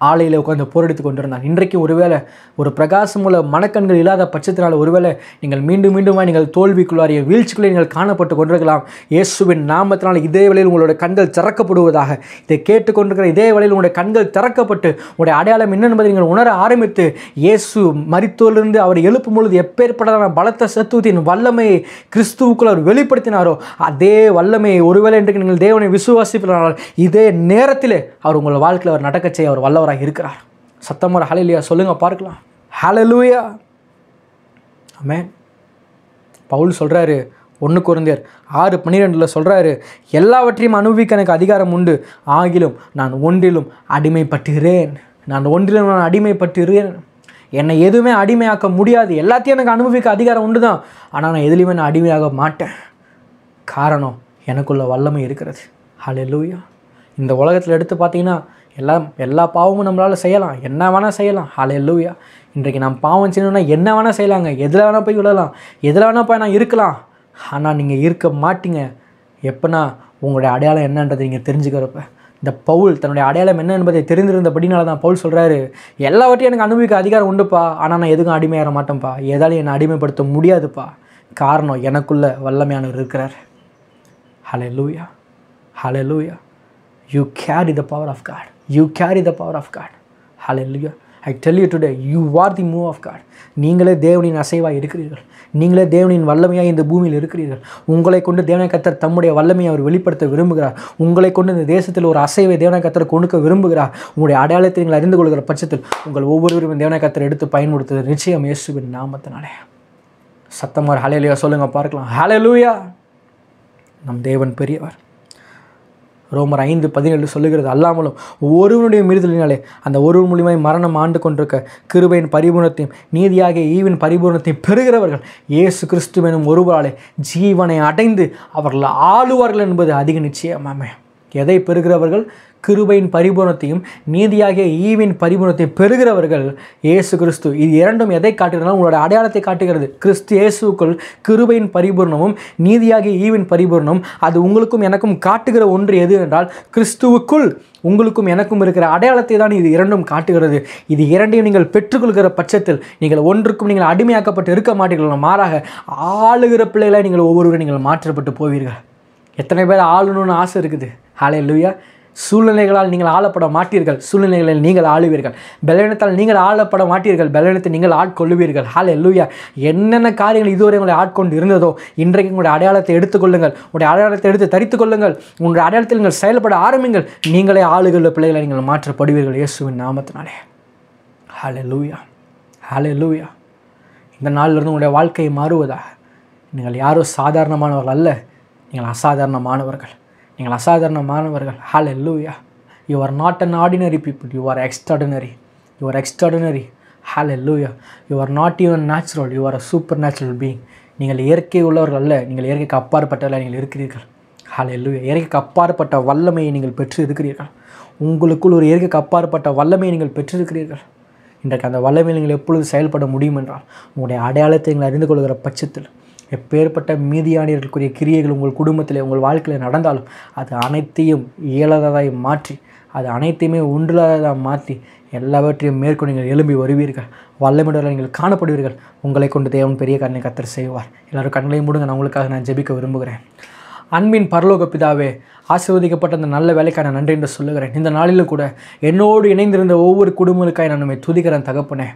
ஆலையில் உட்காந்து போராடித்து கொண்டிருந்தான். இன்றைக்கு ஒருவேளை ஒரு பிரகாசமுள்ள மனக்கண்கள் இல்லாத பட்சத்தினால் ஒருவேளை நீங்கள் மீண்டும் மீண்டுமாய் நீங்கள் தோல்விக்குள்ளாரிய வீழ்ச்சிக்குள்ளே நீங்கள் காணப்பட்டு கொண்டிருக்கலாம். இயேசுவின் நாமத்தினால் இதே வேளையில் உங்களுடைய கண்கள் திறக்கப்படுவதாக. இதை கேட்டுக்கொண்டிருக்கிற இதே வேளையில் உங்களுடைய கண்கள் திறக்கப்பட்டு உங்களுடைய அடையாளம் என்ன என்பதை நீங்கள் உணர ஆரம்பித்து, இயேசு மரித்தோரிலிருந்து அவர் எழுப்பும் பொழுது எப்பேற்பட்டதான பலத்த சத்துவத்தின் வல்லமையை கிறிஸ்துவுக்குள் அவர் வெளிப்படுத்தினாரோ அதே வல்லமையை ஒருவேளை இன்றைக்கு நீங்கள் தேவனை விசுவாசிப்பதனால் இதே நேரத்திலே அவர் உங்கள் வாழ்க்கையில் அவர் நடக்க செய்ய அவர் வல்லவராக இருக்கிறார். சத்தமர ஹல்லேலூயா சொல்லுங்க பார்க்கலாம். ஹல்லேலூயா, ஆமென். பவுல் சொல்றாரு 1 கொரிந்தியர் 6:12 சொல்றாரு, எல்லாவற்றையும் அனுபவிக்க எனக்கு அதிகாரம் உண்டு, ஆகிலும் நான் ஒன்றிலும் அடிமைப்பட்டுகிறேன். நான் அடிமைப்பட்டுகிறேன். என்னை எதுவுமே அடிமையாக்க முடியாது. எல்லாத்தையும் எனக்கு அனுபவிக்க அதிகாரம் உண்டு தான், ஆனால் நான் எதுலையுமே நான் அடிமையாக மாட்டேன். காரணம், எனக்குள்ள வல்லமை இருக்கிறது. ஹல்லேலூயா. இந்த உலகத்தில் எடுத்து பார்த்தீங்கன்னா எல்லா பாவமும் நம்மளால் செய்யலாம், என்ன வேணால் செய்யலாம். ஹல்லேலூயா. இன்றைக்கு நாம் பாவம் செய்யணும்னா என்ன வேணால் செய்யலாங்க, எதில் வேணால் போய் விடலாம், எதில் வேணால் போய் நான் இருக்கலாம். ஆனால் நீங்கள் இருக்க மாட்டீங்க. எப்போனா உங்களுடைய அடையாளம் என்னன்றது நீங்கள் தெரிஞ்சுக்கிறப்ப. இந்த பவுல் தன்னுடைய அடையாளம் என்ன என்பதை தெரிந்திருந்தபடினால தான் பவுல் சொல்கிறாரு, எல்லாவற்றையும் எனக்கு அனுபவிக்க அதிகாரம் உண்டுப்பா, ஆனால் நான் எதுக்கும் அடிமையாக மாட்டேன்ப்பா, எதாலையும் என்னை அடிமைப்படுத்த முடியாதுப்பா. காரணம், எனக்குள்ள வல்லமையானவர் இருக்கிறார். ஹல்லேலூயா, ஹல்லேலூயா. You carry the power of God. You carry the power of God. Hallelujah. I tell you today, you are the move of God. நீங்களே தேவனின் அசைவாய் இருக்கிறீர்கள். நீங்களே தேவனின் வல்லமையாக இந்த பூமியில் இருக்கிறீர்கள். உங்களை கொண்டு தேவனாய் கர்த்தர் தம்முடைய வல்லமையை அவர் வெளிப்படுத்த விரும்புகிறார். உங்களை கொண்டு இந்த தேசத்தில் ஒரு அசைவை தேவனாய் கர்த்தர் கொடுக்க விரும்புகிறார். உங்களுடைய அடையாளத்தை நீங்கள் அறிந்து கொள்கிற பட்சத்தில் உங்கள் ஒவ்வொருவரும் தேவனாய் கர்த்தர் எடுத்து பயன்படுத்துவது நிச்சயம் இயேசுவின் நாமத்தினாலே. சத்தமாக ஹல்லேலூயா சொல்லுங்க பார்க்கலாம். ஹல்லேலூயா. நம் தேவன் பெரியவர். ரோமர் 5:17 சொல்லுகிறது, அல்லாமலும் ஒருவனுடைய மீறுதலினாலே அந்த ஒருவர் மூலியமாய் மரணம் ஆண்டு கொண்டிருக்க கிருபையின் பரிபூரணத்தையும் நீதியாகிய ஈவின் பரிபூரணத்தையும் பெறுகிறவர்கள் இயேசு கிறிஸ்துவெனும் ஒருவராலே ஜீவனை அடைந்து அவர்கள் ஆளுவார்கள் என்பது அதிக நிச்சயமாமே. எதை பெறுகிறவர்கள்? கிருபையின் பரிபூரணத்தையும் நீதியாகிய ஈவின் பரிபூரணத்தையும் பெறுகிறவர்கள் இயேசு கிறிஸ்து. இது இரண்டும் எதை காட்டுகிறதுனா உங்களோட அடையாளத்தை காட்டுகிறது. கிறிஸ்து இயேசுக்குள் கிருபையின் பரிபூரணமும் நீதியாகிய ஈவின் பரிபூரணம் அது உங்களுக்கும் எனக்கும் காட்டுகிற ஒன்று எது என்றால், கிறிஸ்துவுக்குள் உங்களுக்கும் எனக்கும் இருக்கிற அடையாளத்தை தான் இது இரண்டும் காட்டுகிறது. இது இரண்டையும் நீங்கள் பெற்றுக்கொள்கிற பட்சத்தில் நீங்கள் ஒன்றுக்கும் நீங்கள் அடிமையாக்கப்பட்டு இருக்க மாட்டீர்கள். மாறாக ஆளுகிற பிள்ளைகளை நீங்கள் ஒவ்வொருவரும் நீங்கள் மாற்றப்பட்டு போவீர்கள். எத்தனை பேர் ஆளணும்னு ஆசை இருக்குது? ஹல்லேலூயா. சூழ்நிலைகளால் நீங்கள் ஆளப்பட மாட்டீர்கள், சூழ்நிலைகளில் நீங்கள் ஆளுவீர்கள். பலவீனத்தால் நீங்கள் ஆளப்பட மாட்டீர்கள், பலவீனத்தை நீங்கள் ஆட்கொள்ளுவீர்கள். ஹல்லேலூயா. என்னென்ன காரியங்கள் இதுவரை உங்களை ஆட்கொண்டு இருந்ததோ இன்றைக்கு உங்களுடைய அடையாளத்தை எடுத்துக்கொள்ளுங்கள். உங்களுடைய அடையாளத்தை எடுத்து தரித்து கொள்ளுங்கள். உங்களுடைய அடையாளத்தில் நீங்கள் செயல்பட ஆரம்பிங்கள். நீங்களே ஆளுகிற பிள்ளைகளை நீங்கள் மாற்றப்படுவீர்கள் இயேசுவின் நாமத்தினாலே. ஹல்லேலூயா, ஹல்லேலூயா. இந்த நாளிலிருந்து உங்களுடைய வாழ்க்கையை மாறுவதாக. நீங்கள் யாரும் சாதாரணமானவர்கள் அல்ல, நீங்கள் அசாதாரணமானவர்கள். நீங்கள் அசாதாரணமானவர்கள். Hallelujah. You are not an ordinary people, you are extraordinary. You are extraordinary. Hallelujah. You are not even natural, you are a supernatural being. நீங்கள் இயற்கை உள்ளவர்கள் அல்ல, நீங்கள் இயற்கைக்கு அப்பாற்பட்டவர்கள் நீங்கள் இருக்கிறீர்கள். ஹல்லேலூயா. இயற்கைக்கு அப்பாற்பட்ட வல்லமையை நீங்கள் பெற்று இருக்கிறீர்கள். உங்களுக்குள் ஒரு இயற்கைக்கு அப்பாற்பட்ட வல்லமையை நீங்கள் பெற்றிருக்கிறீர்கள். இன்றைக்கு அந்த வல்லமையில் நீங்கள் எப்பொழுது செயல்பட முடியும் என்றால் உங்களுடைய அடையாளத்தை நீங்கள் அறிந்து கொள்கிற பட்சத்தில் எப்பேற்பட்ட மீதியானியர்களுக்குரிய கிரியைகள் உங்கள் குடும்பத்தில் உங்கள் வாழ்க்கையில் நடந்தாலும் அது அனைத்தையும் இயலாததாய் மாற்றி, அது அனைத்தையுமே ஒன்றில்லாததாக மாற்றி எல்லாவற்றையும் மேற்கொண்டு நீங்கள் எழும்பி வருவீர்கள். வல்லமையுடன் நீங்கள் காணப்படுவீர்கள். உங்களை கொண்டு தேவன் பெரிய காரியங்களை கர்த்தர் செய்வார். எல்லாரும் கண்களையும் மூடுங்க. நான் உங்களுக்காக நான் ஜெபிக்க விரும்புகிறேன். அன்பின் பரலோக பிதாவே, ஆசீர்வதிக்கப்பட்ட அந்த நல்ல வேலைக்கான நன்றி என்று சொல்லுகிறேன். இந்த நாளிலும் கூட என்னோடு இணைந்திருந்த ஒவ்வொரு குடும்பங்களுக்காக நான் நம்மை துதிக்கிறேன் தகப்பனே.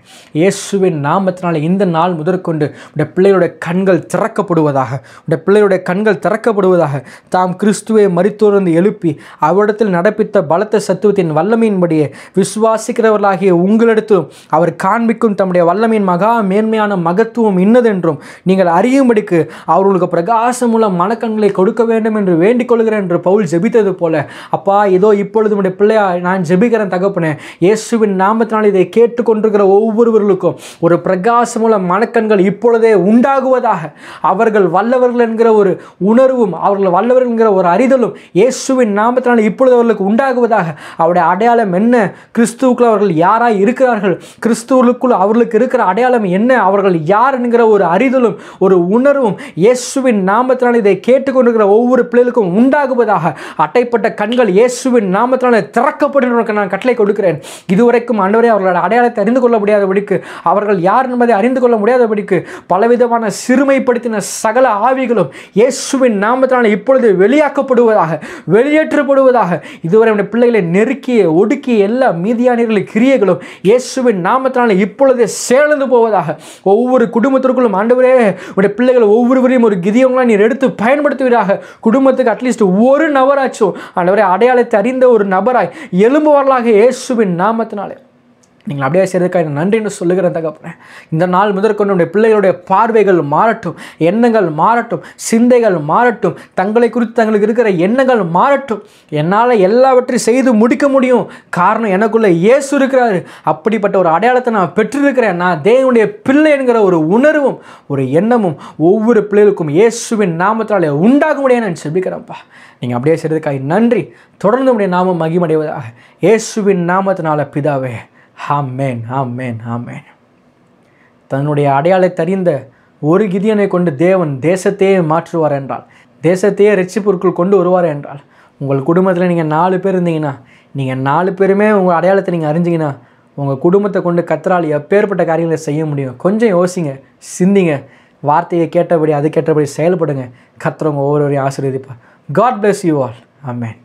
இயேசுவின் நாமத்தினால இந்த நாள் முதற்கொண்டு உடைய பிள்ளைகளுடைய கண்கள் திறக்கப்படுவதாக, உடைய பிள்ளைகளுடைய கண்கள் திறக்கப்படுவதாக. தாம் கிறிஸ்துவை மரித்தோர்ந்து எழுப்பி அவரிடத்தில் நடப்பித்த பலத்த சத்துவத்தின் வல்லமையின்படியே விசுவாசிக்கிறவர்களாகிய உங்களிடத்திலும் அவர் காண்பிக்கும் தம்முடைய வல்லமையின் மகா மேன்மையான மகத்துவம் இன்னதென்றும் நீங்கள் அறியும்படிக்கு அவர்களுக்கு பிரகாசமுள்ள மனக்கண்களை கொடுக்க வேண்டும் என்று வேண்டிக் கொள்கிறேன் என்று பவுல் ஜெபித்தது போல, அப்பா இதோ இப்பொழுது உடைய பிள்ளையா நான் ஜெபிக்கிறேன் தகப்பனே. இயேசுவின் நாமத்தினால் இதை கேட்டுக்கொண்டிருக்கிற ஒவ்வொருவர்களுக்கும் ஒரு பிரகாசமுள்ள மனக்கண்கள் இப்பொழுதே உண்டாகுவதாக. அவர்கள் வல்லவர்கள் என்கிற ஒரு உணர்வும் அவர்கள் வல்லவர்கள் என்கிற ஒரு அறிதலும் இயேசுவின் நாமத்தினால் இப்பொழுது அவர்களுக்கு உண்டாகுவதாக. அவருடைய அடையாளம் என்ன, கிறிஸ்துவுக்குள் அவர்கள் யாராய் இருக்கிறார்கள், கிறிஸ்துவுக்குள் அவர்களுக்கு இருக்கிற அடையாளம் என்ன, அவர்கள் யார் என்கிற ஒரு அறிதலும் ஒரு உணர்வும் இயேசுவின் நாமத்தினால் இதை கேட்டுக்கொண்டிருக்கிற ஒவ்வொரு பிள்ளைகளுக்கும் உண்டாகுவதாக. அட்டைப்பட்ட கண்கள் இயேசுவின் நாமத்தினால் திறக்கப்படுவதற்கு நான் கட்டளை கொடுக்கிறேன். இதுவரைக்கும் ஆண்டவரே அவர்களோட அடையாளத்தை அறிந்து கொள்ள முடியாதபடிக்கு, அவர்கள் யார் என்பதை அறிந்து கொள்ள முடியாதபடிக்கு பலவிதமான சிறுமைப்படுத்தின சகல ஆவிகளும் இயேசுவின் நாமத்தினால் இப்பொழுது வெளியாக்கப்படுவதாக, வெளியேற்றப்படுவதாக. இதுவரை நம்முடைய பிள்ளைகளை நெருக்கிய ஒடுக்கிய எல்லா மீதியானியர்களின் கிரியைகளும் இயேசுவின் நாமத்தினால் இப்பொழுது சேர்ந்து போவதாக. ஒவ்வொரு குடும்பத்திற்குள்ளும் ஆண்டவரே உடைய பிள்ளைகள் ஒவ்வொருவரையும் ஒரு கிதியோங்களா நீர் எடுத்து பயன்படுத்துவதாக. குடும்பத்துக்கு அட்லீஸ்ட் ஒரு நபராச்சும் ஆண்டவரே அடையாளத்தை அறிந்த ஒரு நபராய் எழும்புவார்களாக இயேசுவின் நாமத்தினாலே. நீங்கள் அப்படியே செய்ததுக்காக நன்றி என்று சொல்லுகிறேன் தகப்பனே. இந்த நாள் முதற்கொண்டு நம்முடைய பிள்ளைகளுடைய பார்வைகள் மாறட்டும், எண்ணங்கள் மாறட்டும், சிந்தைகள் மாறட்டும், தங்களை குறித்து தங்களுக்கு இருக்கிற எண்ணங்கள் மாறட்டும். என்னால் எல்லாவற்றையும் செய்து முடிக்க முடியும், காரணம் எனக்குள்ள இயேசு இருக்கிறாரு. அப்படிப்பட்ட ஒரு அடையாளத்தை நான் பெற்றிருக்கிறேன். நான் தேவனுடைய பிள்ளை என்கிற ஒரு உணர்வும் ஒரு எண்ணமும் ஒவ்வொரு பிள்ளைகளுக்கும் இயேசுவின் நாமத்தினாலே உண்டாக முடியாது நான் செபிக்கிறேன்ப்பா. நீங்கள் அப்படியே செய்ததுக்காக நன்றி. தொடர்ந்து நம்முடைய நாமம் மகிமடைவதாக இயேசுவின் நாமத்தினால பிதாவே. ஆமென், ஆமென், ஆமென். தன்னுடைய அடையாளத்தை அறிந்த ஒரு கிதியோனை கொண்டு தேவன் தேசத்தையே மாற்றுவார் என்றால், தேசத்தையே இரட்சிப்பிற்குள் கொண்டு வருவார் என்றால், உங்கள் குடும்பத்தில் நீங்கள் 4 பேர் இருந்தீங்கன்னா, நீங்கள் 4 பேருமே உங்கள் அடையாளத்தை நீங்கள் அறிஞ்சிங்கன்னா, உங்கள் குடும்பத்தை கொண்டு கர்த்தரால் எப்பேற்பட்ட காரியங்களை செய்ய முடியும். கொஞ்சம் யோசிங்க, சிந்திங்க, வார்த்தையை கேட்டபடி அது கேட்டபடி செயல்படுங்க. கர்த்தர் உங்கள் ஒவ்வொருவரையும் ஆசீர்வதிப்பார். God bless you all. Amen.